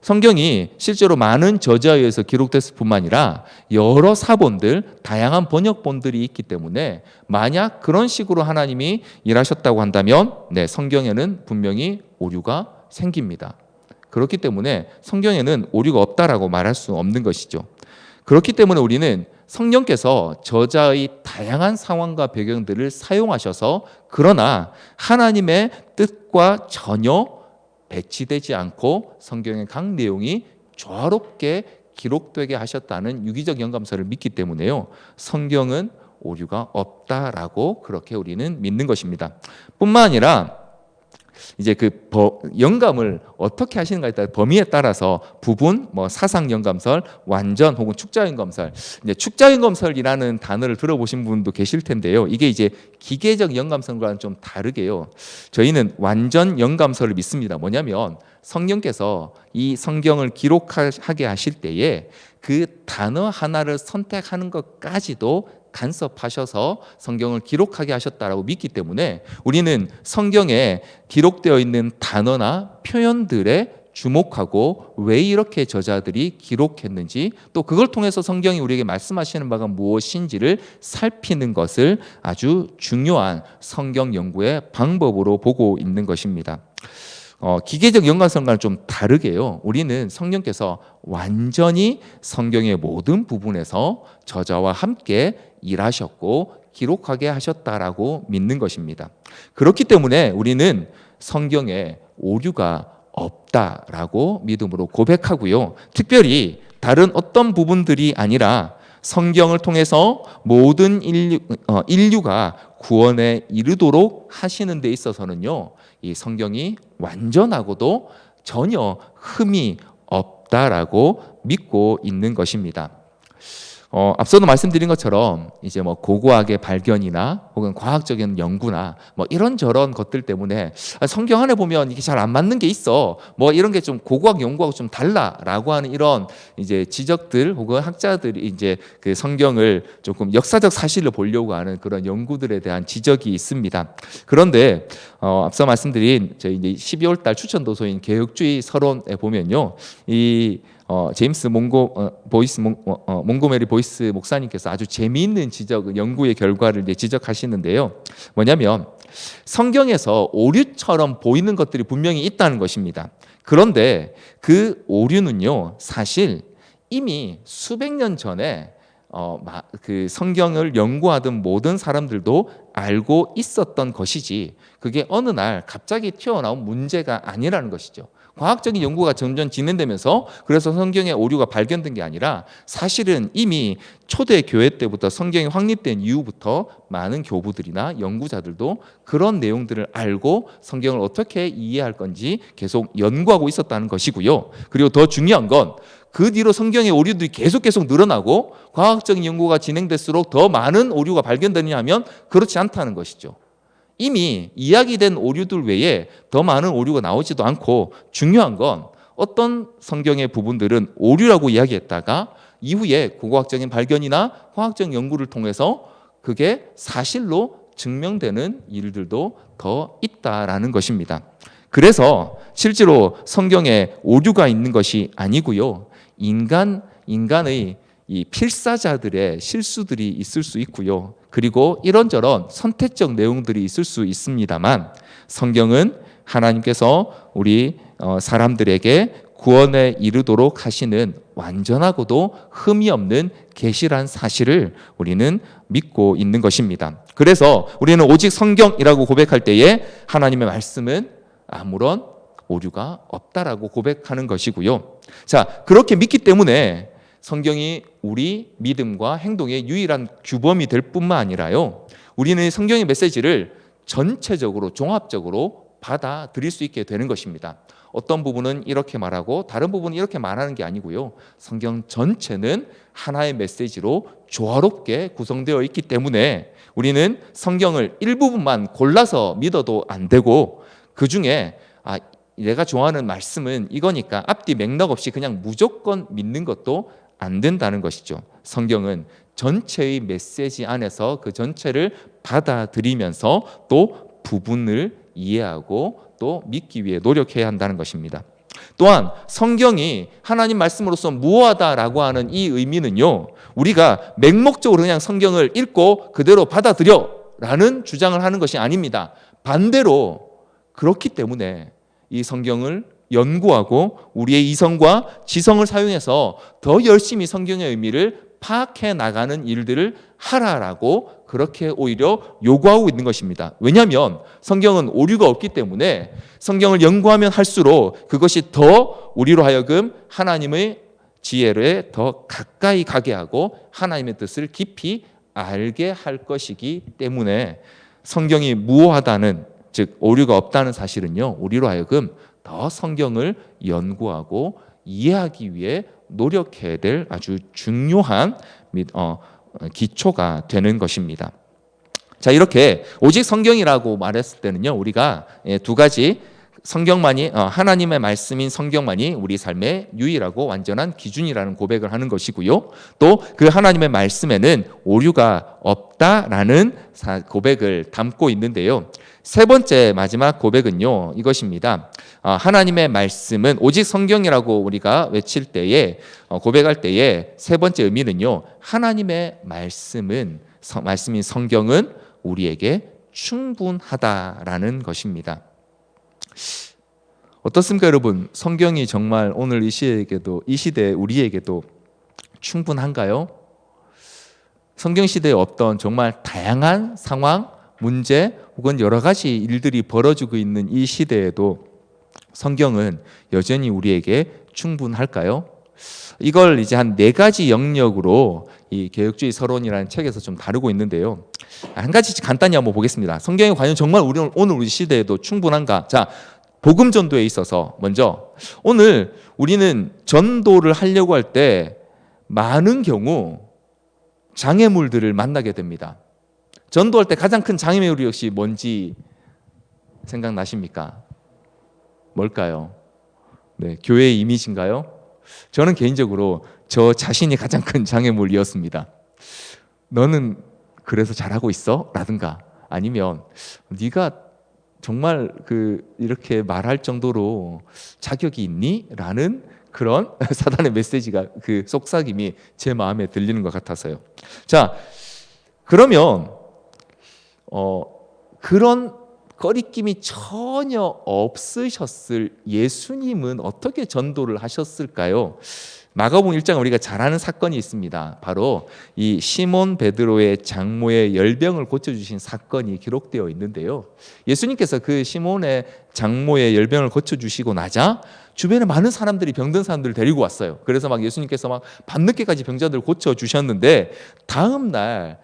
성경이 실제로 많은 저자에 의해서 기록됐을 뿐만 아니라 여러 사본들, 다양한 번역본들이 있기 때문에 만약 그런 식으로 하나님이 일하셨다고 한다면 성경에는 분명히 오류가 생깁니다. 그렇기 때문에 성경에는 오류가 없다라고 말할 수 없는 것이죠. 그렇기 때문에 우리는 성령께서 저자의 다양한 상황과 배경들을 사용하셔서 그러나 하나님의 뜻과 전혀 배치되지 않고 성경의 각 내용이 조화롭게 기록되게 하셨다는 유기적 영감설을 믿기 때문에요, 성경은 오류가 없다라고 그렇게 우리는 믿는 것입니다. 뿐만 아니라 이제 영감을 어떻게 하시는가에 따라 범위에 따라서 부분, 뭐 사상 영감설, 완전 혹은 축자 영감설. 이제 축자 영감설이라는 단어를 들어보신 분도 계실 텐데요. 이게 이제 기계적 영감설과는 좀 다르게요. 저희는 완전 영감설을 믿습니다. 뭐냐면 성령께서 이 성경을 기록하게 하실 때에 그 단어 하나를 선택하는 것까지도 간섭하셔서 성경을 기록하게 하셨다라고 믿기 때문에 우리는 성경에 기록되어 있는 단어나 표현들에 주목하고 왜 이렇게 저자들이 기록했는지, 또 그걸 통해서 성경이 우리에게 말씀하시는 바가 무엇인지를 살피는 것을 아주 중요한 성경 연구의 방법으로 보고 있는 것입니다. 기계적 연관성과는 좀 다르게요. 우리는 성령께서 완전히 성경의 모든 부분에서 저자와 함께 일하셨고 기록하게 하셨다라고 믿는 것입니다. 그렇기 때문에 우리는 성경에 오류가 없다라고 믿음으로 고백하고요. 특별히 다른 어떤 부분들이 아니라 성경을 통해서 모든 인류가 구원에 이르도록 하시는 데 있어서는요, 이 성경이 완전하고도 전혀 흠이 없다라고 믿고 있는 것입니다. 앞서도 말씀드린 것처럼 이제 뭐 고고학의 발견이나 혹은 과학적인 연구나 뭐 이런저런 것들 때문에 성경 안에 보면 이게 잘 안 맞는 게 있어, 뭐 이런 게 좀 고고학 연구하고 좀 달라라고 하는 이런 이제 지적들 혹은 학자들이 이제 그 성경을 조금 역사적 사실을 보려고 하는 그런 연구들에 대한 지적이 있습니다. 그런데 앞서 말씀드린 저희 이제 12월 달 추천 도서인 개혁주의 서론에 보면요, 제임스 몽고메리 보이스 목사님께서 아주 재미있는 연구의 결과를 이제 지적하시는데요. 뭐냐면 성경에서 오류처럼 보이는 것들이 분명히 있다는 것입니다. 그런데 그 오류는요, 사실 이미 수백 년 전에 그 성경을 연구하던 모든 사람들도 알고 있었던 것이지, 그게 어느 날 갑자기 튀어나온 문제가 아니라는 것이죠. 과학적인 연구가 점점 진행되면서 그래서 성경의 오류가 발견된 게 아니라 사실은 이미 초대 교회 때부터 성경이 확립된 이후부터 많은 교부들이나 연구자들도 그런 내용들을 알고 성경을 어떻게 이해할 건지 계속 연구하고 있었다는 것이고요. 그리고 더 중요한 건 그 뒤로 성경의 오류들이 계속 늘어나고 과학적인 연구가 진행될수록 더 많은 오류가 발견되느냐 하면 그렇지 않다는 것이죠. 이미 이야기된 오류들 외에 더 많은 오류가 나오지도 않고, 중요한 건 어떤 성경의 부분들은 오류라고 이야기했다가 이후에 고고학적인 발견이나 화학적 연구를 통해서 그게 사실로 증명되는 일들도 더 있다라는 것입니다. 그래서 실제로 성경에 오류가 있는 것이 아니고요, 인간의 이 필사자들의 실수들이 있을 수 있고요, 그리고 이런저런 선택적 내용들이 있을 수 있습니다만, 성경은 하나님께서 우리 사람들에게 구원에 이르도록 하시는 완전하고도 흠이 없는 계시란 사실을 우리는 믿고 있는 것입니다. 그래서 우리는 오직 성경이라고 고백할 때에 하나님의 말씀은 아무런 오류가 없다라고 고백하는 것이고요. 자, 그렇게 믿기 때문에 성경이 우리 믿음과 행동의 유일한 규범이 될 뿐만 아니라요, 우리는 성경의 메시지를 전체적으로 종합적으로 받아들일 수 있게 되는 것입니다. 어떤 부분은 이렇게 말하고 다른 부분은 이렇게 말하는 게 아니고요, 성경 전체는 하나의 메시지로 조화롭게 구성되어 있기 때문에 우리는 성경을 일부분만 골라서 믿어도 안 되고, 그 중에 내가 좋아하는 말씀은 이거니까 앞뒤 맥락 없이 그냥 무조건 믿는 것도 안 된다는 것이죠. 성경은 전체의 메시지 안에서 그 전체를 받아들이면서 또 부분을 이해하고 또 믿기 위해 노력해야 한다는 것입니다. 또한 성경이 하나님 말씀으로서 무효하다라고 하는 이 의미는요, 우리가 맹목적으로 그냥 성경을 읽고 그대로 받아들여 라는 주장을 하는 것이 아닙니다. 반대로 그렇기 때문에 이 성경을 연구하고 우리의 이성과 지성을 사용해서 더 열심히 성경의 의미를 파악해 나가는 일들을 하라라고 그렇게 오히려 요구하고 있는 것입니다. 왜냐하면 성경은 오류가 없기 때문에 성경을 연구하면 할수록 그것이 더 우리로 하여금 하나님의 지혜에 더 가까이 가게 하고 하나님의 뜻을 깊이 알게 할 것이기 때문에 성경이 무효하다는 즉 오류가 없다는 사실은요, 우리로 하여금 더 성경을 연구하고 이해하기 위해 노력해야 될 아주 중요한 기초가 되는 것입니다. 자, 이렇게 오직 성경이라고 말했을 때는요, 우리가 두 가지, 성경만이 하나님의 말씀인 성경만이 우리 삶의 유일하고 완전한 기준이라는 고백을 하는 것이고요. 또 그 하나님의 말씀에는 오류가 없다라는 고백을 담고 있는데요. 세 번째 마지막 고백은요, 이것입니다. 하나님의 말씀은 오직 성경이라고 우리가 외칠 때에, 고백할 때에 세 번째 의미는요, 하나님의 말씀인 성경은 우리에게 충분하다라는 것입니다. 어떻습니까, 여러분? 성경이 정말 오늘 이 시대에 우리에게도 충분한가요? 성경 시대에 어떤 정말 다양한 상황, 문제 혹은 여러 가지 일들이 벌어지고 있는 이 시대에도 성경은 여전히 우리에게 충분할까요? 이걸 이제 한 4가지 영역으로 이 개혁주의 서론이라는 책에서 좀 다루고 있는데요. 한 가지 간단히 한번 보겠습니다. 성경이 과연 정말 오늘 우리 시대에도 충분한가? 자, 복음 전도에 있어서 먼저 오늘 우리는 전도를 하려고 할 때 많은 경우 장애물들을 만나게 됩니다. 전도할 때 가장 큰 장애물이 역시 뭔지 생각나십니까? 뭘까요? 네, 교회의 이미지인가요? 저는 개인적으로 저 자신이 가장 큰 장애물이었습니다. 너는 그래서 잘하고 있어? 라든가 아니면 네가 정말 이렇게 말할 정도로 자격이 있니? 라는 그런 사단의 메시지가 속삭임이 제 마음에 들리는 것 같아서요. 자, 그러면 그런 거리낌이 전혀 없으셨을 예수님은 어떻게 전도를 하셨을까요? 마가복음 1장 우리가 잘 아는 사건이 있습니다. 바로 이 시몬 베드로의 장모의 열병을 고쳐주신 사건이 기록되어 있는데요. 예수님께서 그 시몬의 장모의 열병을 고쳐주시고 나자 주변에 많은 사람들이 병든 사람들을 데리고 왔어요. 그래서 예수님께서 밤늦게까지 병자들을 고쳐주셨는데 다음 날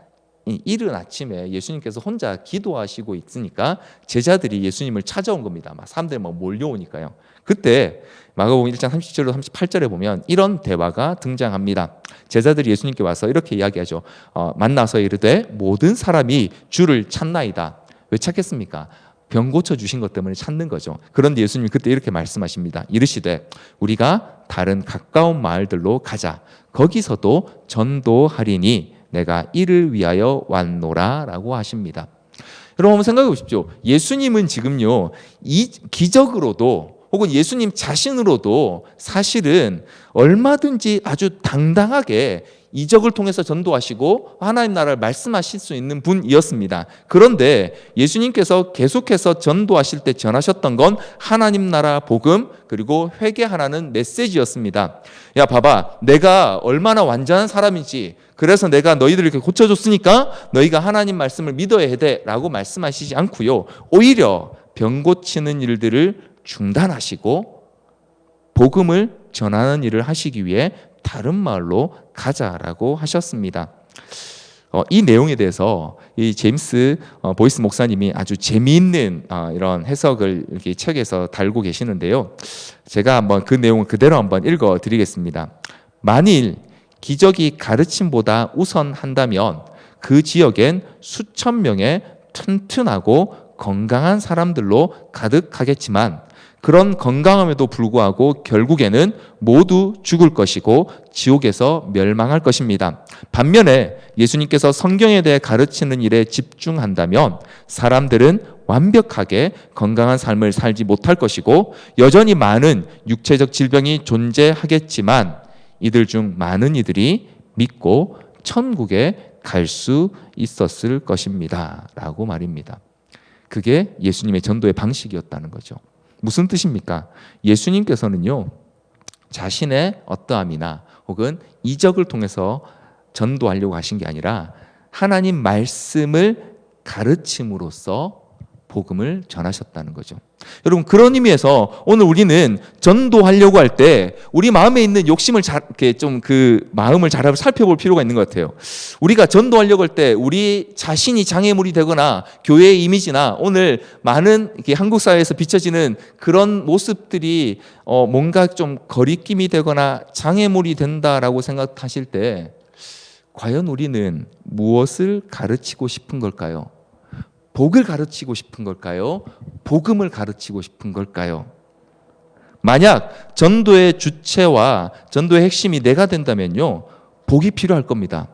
이른 아침에 예수님께서 혼자 기도하시고 있으니까 제자들이 예수님을 찾아온 겁니다. 사람들이 몰려오니까요. 그때 마가복음 1장 37절 38절에 보면 이런 대화가 등장합니다. 제자들이 예수님께 와서 이렇게 이야기하죠. 만나서 이르되 모든 사람이 주를 찾나이다. 왜 찾겠습니까? 병 고쳐주신 것 때문에 찾는 거죠. 그런데 예수님이 그때 이렇게 말씀하십니다. 이르시되 우리가 다른 가까운 마을들로 가자. 거기서도 전도하리니 내가 이를 위하여 왔노라 라고 하십니다. 여러분 한번 생각해 보십시오. 예수님은 지금요, 이 기적으로도 혹은 예수님 자신으로도 사실은 얼마든지 아주 당당하게 이적을 통해서 전도하시고 하나님 나라를 말씀하실 수 있는 분이었습니다. 그런데 예수님께서 계속해서 전도하실 때 전하셨던 건 하나님 나라 복음 그리고 회개하라는 메시지였습니다. 야, 봐봐, 내가 얼마나 완전한 사람인지, 그래서 내가 너희들을 이렇게 고쳐줬으니까 너희가 하나님 말씀을 믿어야 돼 라고 말씀하시지 않고요, 오히려 병 고치는 일들을 중단하시고 복음을 전하는 일을 하시기 위해 다른 마을로 가자라고 하셨습니다. 이 내용에 대해서 이 제임스 보이스 목사님이 아주 재미있는 이런 해석을 이렇게 책에서 달고 계시는데요. 제가 한번 그 내용을 그대로 한번 읽어드리겠습니다. 만일 기적이 가르침보다 우선한다면 그 지역엔 수천 명의 튼튼하고 건강한 사람들로 가득하겠지만 그런 건강함에도 불구하고 결국에는 모두 죽을 것이고 지옥에서 멸망할 것입니다. 반면에 예수님께서 성경에 대해 가르치는 일에 집중한다면 사람들은 완벽하게 건강한 삶을 살지 못할 것이고 여전히 많은 육체적 질병이 존재하겠지만 이들 중 많은 이들이 믿고 천국에 갈 수 있었을 것입니다 라고 말입니다. 그게 예수님의 전도의 방식이었다는 거죠. 무슨 뜻입니까? 예수님께서는요, 자신의 어떠함이나 혹은 이적을 통해서 전도하려고 하신 게 아니라 하나님 말씀을 가르침으로써 복음을 전하셨다는 거죠. 여러분, 그런 의미에서 오늘 우리는 전도하려고 할 때 우리 마음에 있는 욕심을 이렇게 좀 그 마음을 잘 살펴볼 필요가 있는 것 같아요. 우리가 전도하려고 할 때 우리 자신이 장애물이 되거나 교회의 이미지나 오늘 많은 이렇게 한국 사회에서 비춰지는 그런 모습들이 뭔가 좀 거리낌이 되거나 장애물이 된다라고 생각하실 때 과연 우리는 무엇을 가르치고 싶은 걸까요? 복을 가르치고 싶은 걸까요? 복음을 가르치고 싶은 걸까요? 만약 전도의 주체와 전도의 핵심이 내가 된다면요, 복이 필요할 겁니다.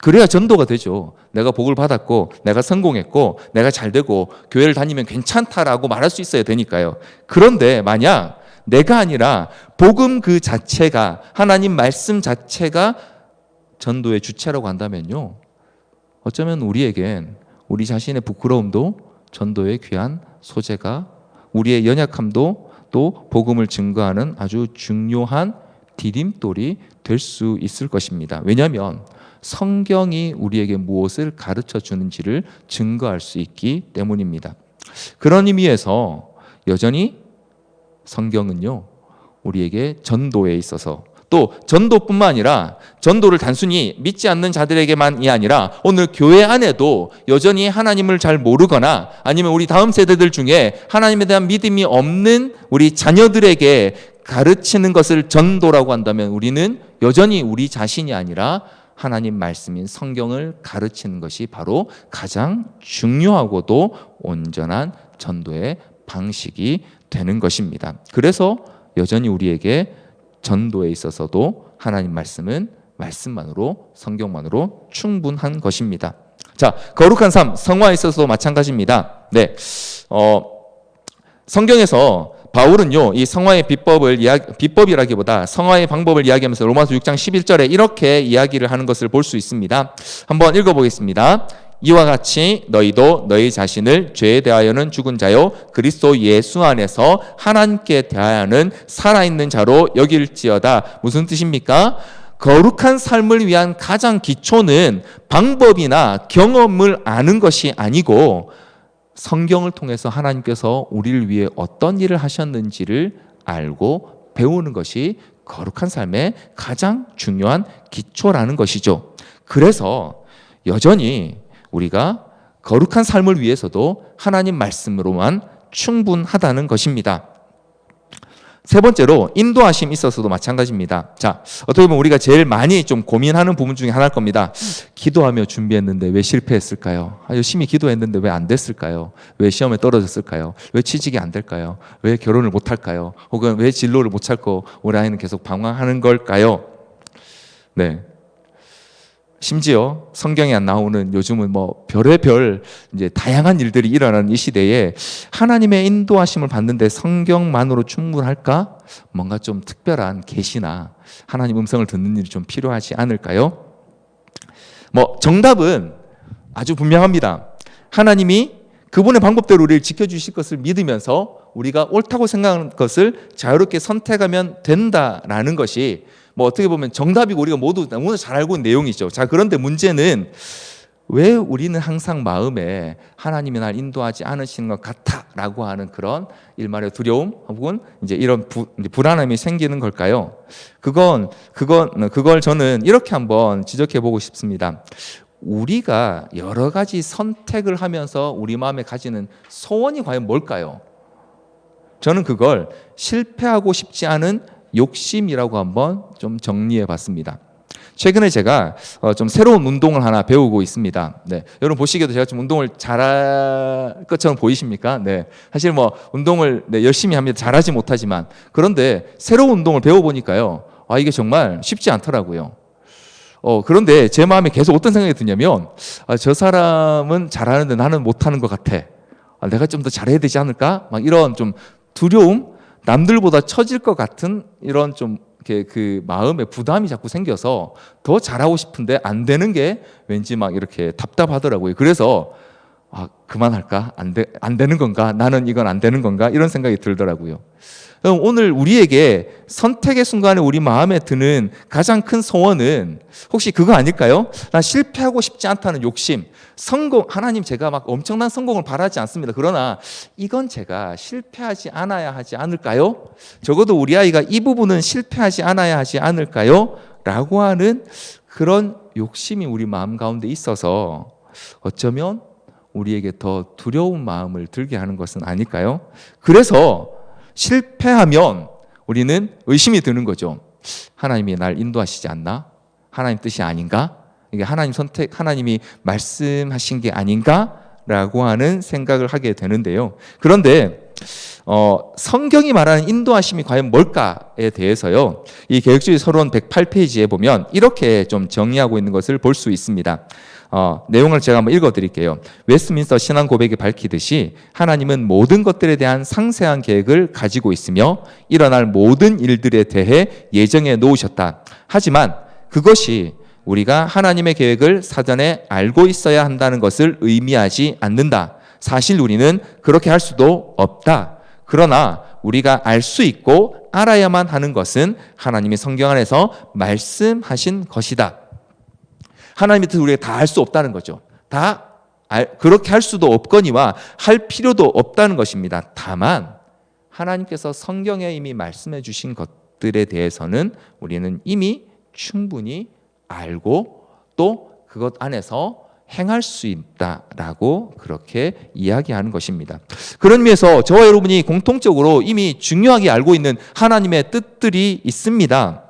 그래야 전도가 되죠. 내가 복을 받았고, 내가 성공했고, 내가 잘 되고, 교회를 다니면 괜찮다라고 말할 수 있어야 되니까요. 그런데 만약 내가 아니라 복음 그 자체가, 하나님 말씀 자체가 전도의 주체라고 한다면요, 어쩌면 우리에겐 우리 자신의 부끄러움도 전도의 귀한 소재가, 우리의 연약함도 또 복음을 증거하는 아주 중요한 디딤돌이 될 수 있을 것입니다. 왜냐하면 성경이 우리에게 무엇을 가르쳐 주는지를 증거할 수 있기 때문입니다. 그런 의미에서 여전히 성경은요, 우리에게 전도에 있어서, 또 전도뿐만 아니라 전도를 단순히 믿지 않는 자들에게만이 아니라 오늘 교회 안에도 여전히 하나님을 잘 모르거나 아니면 우리 다음 세대들 중에 하나님에 대한 믿음이 없는 우리 자녀들에게 가르치는 것을 전도라고 한다면 우리는 여전히 우리 자신이 아니라 하나님 말씀인 성경을 가르치는 것이 바로 가장 중요하고도 온전한 전도의 방식이 되는 것입니다. 그래서 여전히 우리에게 전도에 있어서도 하나님 말씀은 말씀만으로, 성경만으로 충분한 것입니다. 자, 거룩한 삶, 성화에 있어서도 마찬가지입니다. 네, 성경에서 바울은요, 이 성화의 비법이라기보다 성화의 방법을 이야기하면서 로마서 6장 11절에 이렇게 이야기를 하는 것을 볼 수 있습니다. 한번 읽어보겠습니다. 이와 같이 너희도 너희 자신을 죄에 대하여는 죽은 자요 그리스도 예수 안에서 하나님께 대하여는 살아있는 자로 여길지어다. 무슨 뜻입니까? 거룩한 삶을 위한 가장 기초는 방법이나 경험을 아는 것이 아니고 성경을 통해서 하나님께서 우리를 위해 어떤 일을 하셨는지를 알고 배우는 것이 거룩한 삶의 가장 중요한 기초라는 것이죠. 그래서 여전히 우리가 거룩한 삶을 위해서도 하나님 말씀으로만 충분하다는 것입니다. 세 번째로 인도하심이 있어서도 마찬가지입니다. 자, 어떻게 보면 우리가 제일 많이 좀 고민하는 부분 중에 하나일 겁니다. 기도하며 준비했는데 왜 실패했을까요? 열심히 기도했는데 왜 안 됐을까요? 왜 시험에 떨어졌을까요? 왜 취직이 안 될까요? 왜 결혼을 못 할까요? 혹은 왜 진로를 못 찾고 우리 아이는 계속 방황하는 걸까요? 네. 심지어 성경에 안 나오는 요즘은 뭐 별의별 이제 다양한 일들이 일어나는 이 시대에 하나님의 인도하심을 받는데 성경만으로 충분할까? 뭔가 좀 특별한 계시나 하나님 음성을 듣는 일이 좀 필요하지 않을까요? 뭐 정답은 아주 분명합니다. 하나님이 그분의 방법대로 우리를 지켜주실 것을 믿으면서 우리가 옳다고 생각하는 것을 자유롭게 선택하면 된다라는 것이 뭐 어떻게 보면 정답이고 우리가 모두 너무나 잘 알고 있는 내용이죠. 자, 그런데 문제는 왜 우리는 항상 마음에 하나님이 날 인도하지 않으시는 것 같아라고 하는 그런 일말의 두려움 혹은 이제 이런 불안함이 생기는 걸까요? 그걸 저는 이렇게 한번 지적해 보고 싶습니다. 우리가 여러 가지 선택을 하면서 우리 마음에 가지는 소원이 과연 뭘까요? 저는 그걸 실패하고 싶지 않은 욕심이라고 한번 좀 정리해 봤습니다. 최근에 제가 좀 새로운 운동을 하나 배우고 있습니다. 네. 여러분 보시기에도 제가 좀 운동을 잘할 것처럼 보이십니까? 네. 사실 뭐 운동을 열심히 합니다. 잘하지 못하지만. 그런데 새로운 운동을 배워보니까요. 이게 정말 쉽지 않더라고요. 그런데 제 마음에 계속 어떤 생각이 드냐면, 저 사람은 잘하는데 나는 못하는 것 같아. 내가 좀 더 잘해야 되지 않을까? 막 이런 좀 두려움, 남들보다 처질 것 같은 이런 좀 그 마음의 부담이 자꾸 생겨서 더 잘하고 싶은데 안 되는 게 왠지 막 이렇게 답답하더라고요. 그래서 그만할까? 안 되는 건가? 나는 이건 안 되는 건가? 이런 생각이 들더라고요. 오늘 우리에게 선택의 순간에 우리 마음에 드는 가장 큰 소원은 혹시 그거 아닐까요? 난 실패하고 싶지 않다는 욕심. 하나님 제가 막 엄청난 성공을 바라지 않습니다. 그러나 이건 제가 실패하지 않아야 하지 않을까요? 적어도 우리 아이가 이 부분은 실패하지 않아야 하지 않을까요? 라고 하는 그런 욕심이 우리 마음 가운데 있어서 어쩌면 우리에게 더 두려운 마음을 들게 하는 것은 아닐까요? 그래서 실패하면 우리는 의심이 드는 거죠. 하나님이 날 인도하시지 않나? 하나님 뜻이 아닌가? 이게 하나님이 말씀하신 게 아닌가? 라고 하는 생각을 하게 되는데요. 그런데 성경이 말하는 인도하심이 과연 뭘까에 대해서요. 이 개혁주의 서론 108페이지에 보면 이렇게 좀 정의하고 있는 것을 볼 수 있습니다. 내용을 제가 한번 읽어드릴게요. 웨스트민스터 신앙 고백이 밝히듯이 하나님은 모든 것들에 대한 상세한 계획을 가지고 있으며 일어날 모든 일들에 대해 예정해 놓으셨다. 하지만 그것이 우리가 하나님의 계획을 사전에 알고 있어야 한다는 것을 의미하지 않는다. 사실 우리는 그렇게 할 수도 없다. 그러나 우리가 알 수 있고 알아야만 하는 것은 하나님이 성경 안에서 말씀하신 것이다. 하나님의 뜻을 우리가 다 알 수 없다는 거죠. 그렇게 할 수도 없거니와 할 필요도 없다는 것입니다. 다만 하나님께서 성경에 이미 말씀해 주신 것들에 대해서는 우리는 이미 충분히 알고 또 그것 안에서 행할 수 있다라고 그렇게 이야기하는 것입니다. 그런 의미에서 저와 여러분이 공통적으로 이미 중요하게 알고 있는 하나님의 뜻들이 있습니다.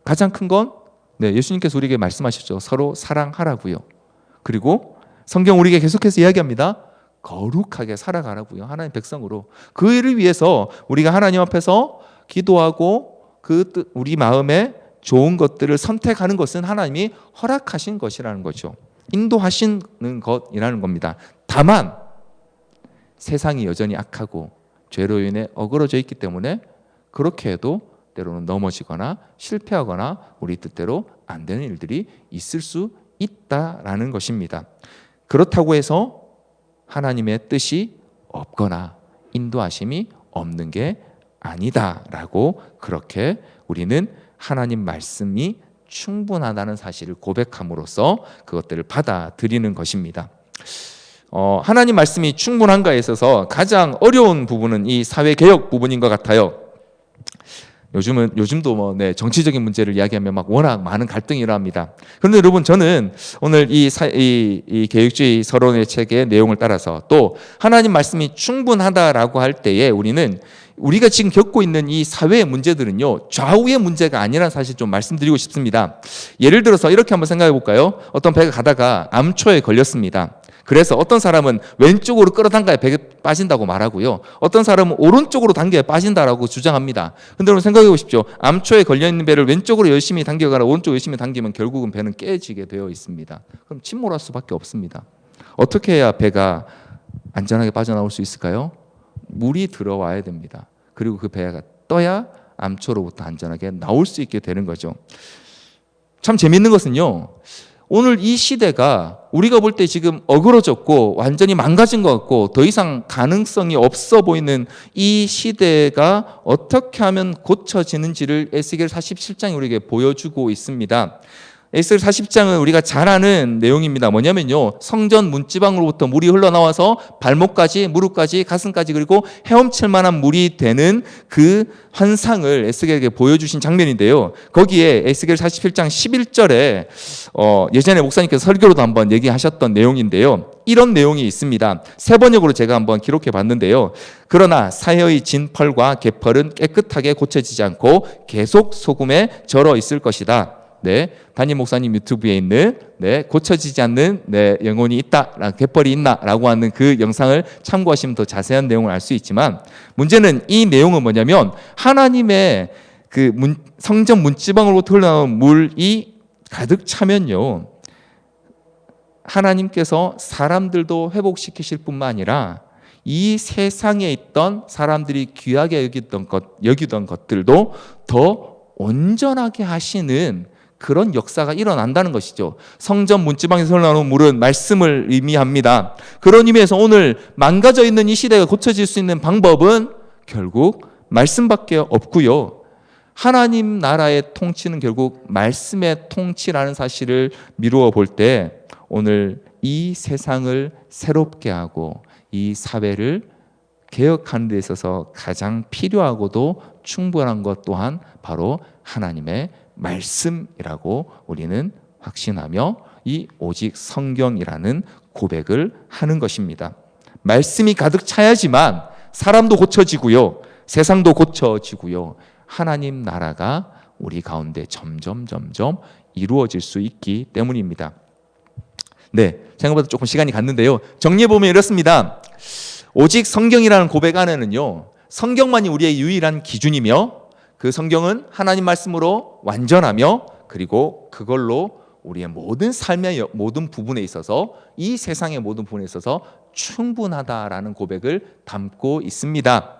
가장 큰 건 예수님께서 우리에게 말씀하셨죠. 서로 사랑하라고요. 그리고 성경 우리에게 계속해서 이야기합니다. 거룩하게 살아가라고요. 하나님 백성으로. 그 일을 위해서 우리가 하나님 앞에서 기도하고 우리 마음에 좋은 것들을 선택하는 것은 하나님이 허락하신 것이라는 거죠. 인도하시는 것이라는 겁니다. 다만 세상이 여전히 악하고 죄로 인해 어그러져 있기 때문에 그렇게 해도 때로는 넘어지거나 실패하거나 우리 뜻대로 안 되는 일들이 있을 수 있다라는 것입니다. 그렇다고 해서 하나님의 뜻이 없거나 인도하심이 없는 게 아니다라고 그렇게 우리는 하나님 말씀이 충분하다는 사실을 고백함으로써 그것들을 받아들이는 것입니다. 하나님 말씀이 충분한가에 있어서 가장 어려운 부분은 이 사회개혁 부분인 것 같아요. 요즘도 정치적인 문제를 이야기하면 워낙 많은 갈등이 일어납니다. 그런데 여러분, 저는 오늘 이 개혁주의 서론의 책의 내용을 따라서 또 하나님 말씀이 충분하다라고 할 때에 우리가 지금 겪고 있는 이 사회의 문제들은요, 좌우의 문제가 아니라는 사실 좀 말씀드리고 싶습니다. 예를 들어서 이렇게 한번 생각해 볼까요? 어떤 배가 가다가 암초에 걸렸습니다. 그래서 어떤 사람은 왼쪽으로 끌어당겨야 배가 빠진다고 말하고요. 어떤 사람은 오른쪽으로 당겨야 빠진다라고 주장합니다. 근데 여러분 생각해 보십시오. 암초에 걸려있는 배를 왼쪽으로 열심히 당겨가나 오른쪽으로 열심히 당기면 결국은 배는 깨지게 되어 있습니다. 그럼 침몰할 수밖에 없습니다. 어떻게 해야 배가 안전하게 빠져나올 수 있을까요? 물이 들어와야 됩니다. 그리고 그 배가 떠야 암초로부터 안전하게 나올 수 있게 되는 거죠. 참 재밌는 것은요, 오늘 이 시대가 우리가 볼 때 지금 어그러졌고 완전히 망가진 것 같고 더 이상 가능성이 없어 보이는 이 시대가 어떻게 하면 고쳐지는지를 에스겔 47장이 우리에게 보여주고 있습니다. 에스겔 40장은 우리가 잘 아는 내용입니다. 뭐냐면요, 성전 문지방으로부터 물이 흘러나와서 발목까지, 무릎까지, 가슴까지 그리고 헤엄칠 만한 물이 되는 그 환상을 에스겔에게 보여주신 장면인데요. 거기에 에스겔 47장 11절에 예전에 목사님께서 설교로도 한번 얘기하셨던 내용인데요. 이런 내용이 있습니다. 세 번역으로 제가 한번 기록해 봤는데요. 그러나 사혀의 진 펄과 개펄은 깨끗하게 고쳐지지 않고 계속 소금에 절어 있을 것이다. 담임 목사님 유튜브에 있는 고쳐지지 않는 영혼이 있다, 갯벌이 있나라고 하는 그 영상을 참고하시면 더 자세한 내용을 알 수 있지만, 문제는 이 내용은 뭐냐면 하나님의 그 성전 문지방으로부터 흘러나온 물이 가득 차면요, 하나님께서 사람들도 회복시키실 뿐만 아니라 이 세상에 있던 사람들이 귀하게 여기던 것들도 더 온전하게 하시는 그런 역사가 일어난다는 것이죠. 성전 문지방에서 흘러나오는 물은 말씀을 의미합니다. 그런 의미에서 오늘 망가져 있는 이 시대가 고쳐질 수 있는 방법은 결국 말씀밖에 없고요. 하나님 나라의 통치는 결국 말씀의 통치라는 사실을 미루어 볼 때 오늘 이 세상을 새롭게 하고 이 사회를 개혁하는 데 있어서 가장 필요하고도 충분한 것 또한 바로 하나님의 말씀이라고 우리는 확신하며 이 오직 성경이라는 고백을 하는 것입니다. 말씀이 가득 차야지만 사람도 고쳐지고요. 세상도 고쳐지고요. 하나님 나라가 우리 가운데 점점 이루어질 수 있기 때문입니다. 네, 생각보다 조금 시간이 갔는데요. 정리해보면 이렇습니다. 오직 성경이라는 고백 안에는요, 성경만이 우리의 유일한 기준이며 그 성경은 하나님 말씀으로 완전하며 그리고 그걸로 우리의 모든 삶의 모든 부분에 있어서 이 세상의 모든 부분에 있어서 충분하다라는 고백을 담고 있습니다.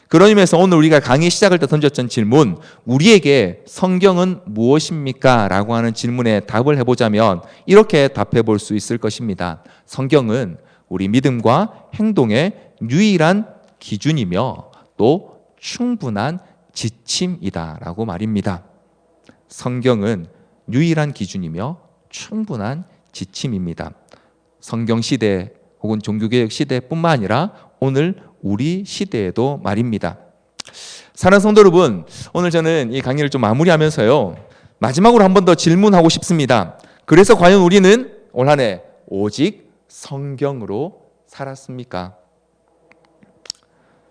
그런 의미에서 오늘 우리가 강의 시작할 때 던졌던 질문, 우리에게 성경은 무엇입니까? 라고 하는 질문에 답을 해보자면 이렇게 답해 볼 수 있을 것입니다. 성경은 우리 믿음과 행동의 유일한 기준이며 또 충분한 지침이다라고 말입니다. 성경은 유일한 기준이며 충분한 지침입니다. 성경 시대 혹은 종교개혁 시대뿐만 아니라 오늘 우리 시대에도 말입니다. 사랑하는 성도 여러분, 오늘 저는 이 강의를 좀 마무리하면서요, 마지막으로 한 번 더 질문하고 싶습니다. 그래서 과연 우리는 올 한 해 오직 성경으로 살았습니까?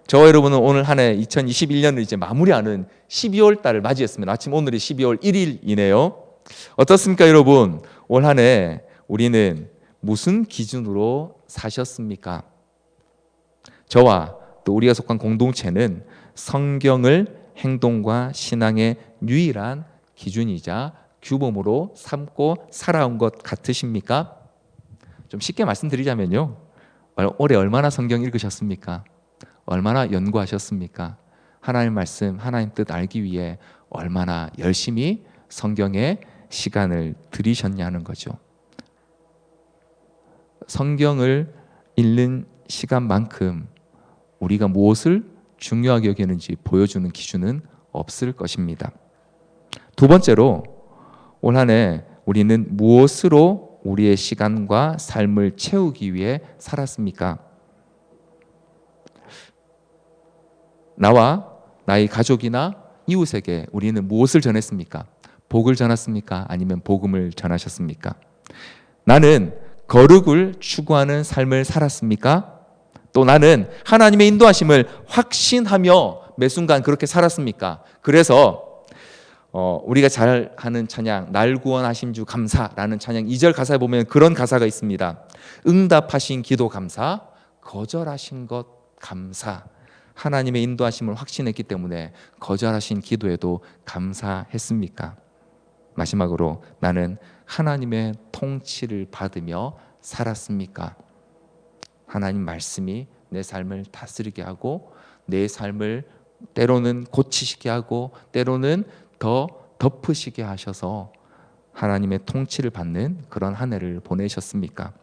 저와 여러분은 오늘 한 해 2021년을 이제 마무리하는 12월 달을 맞이했습니다. 마침 오늘이 12월 1일이네요. 어떻습니까, 여러분? 올 한 해 우리는 무슨 기준으로 사셨습니까? 저와 또 우리가 속한 공동체는 성경을 행동과 신앙의 유일한 기준이자 규범으로 삼고 살아온 것 같으십니까? 좀 쉽게 말씀드리자면요, 올해 얼마나 성경 읽으셨습니까? 얼마나 연구하셨습니까? 하나님 말씀, 하나님 뜻 알기 위해 얼마나 열심히 성경에 시간을 들이셨냐는 거죠. 성경을 읽는 시간만큼 우리가 무엇을 중요하게 여기는지 보여주는 기준은 없을 것입니다. 두 번째로, 올 한 해 우리는 무엇으로 우리의 시간과 삶을 채우기 위해 살았습니까? 나와 나의 가족이나 이웃에게 우리는 무엇을 전했습니까? 복을 전했습니까? 아니면 복음을 전하셨습니까? 나는 거룩을 추구하는 삶을 살았습니까? 또 나는 하나님의 인도하심을 확신하며 매 순간 그렇게 살았습니까? 그래서 우리가 잘 하는 찬양, 날 구원하신 주 감사라는 찬양 2절 가사에 보면 그런 가사가 있습니다. 응답하신 기도 감사, 거절하신 것 감사. 하나님의 인도하심을 확신했기 때문에 거절하신 기도에도 감사했습니까? 마지막으로, 나는 하나님의 통치를 받으며 살았습니까? 하나님 말씀이 내 삶을 다스리게 하고 내 삶을 때로는 고치시게 하고 때로는 더 덮으시게 하셔서 하나님의 통치를 받는 그런 한 해를 보내셨습니까?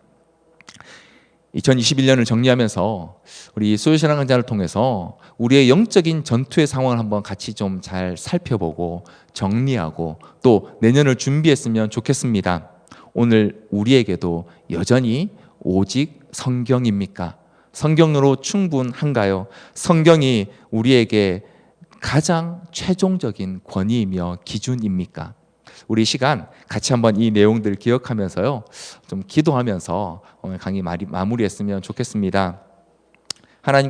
2021년을 정리하면서 우리 소유신앙 강좌를 통해서 우리의 영적인 전투의 상황을 한번 같이 좀 잘 살펴보고 정리하고 또 내년을 준비했으면 좋겠습니다. 오늘 우리에게도 여전히 오직 성경입니까? 성경으로 충분한가요? 성경이 우리에게 가장 최종적인 권위이며 기준입니까? 우리 시간 같이 한번 이 내용들 기억하면서요, 좀 기도하면서 오늘 강의 마무리했으면 좋겠습니다. 하나님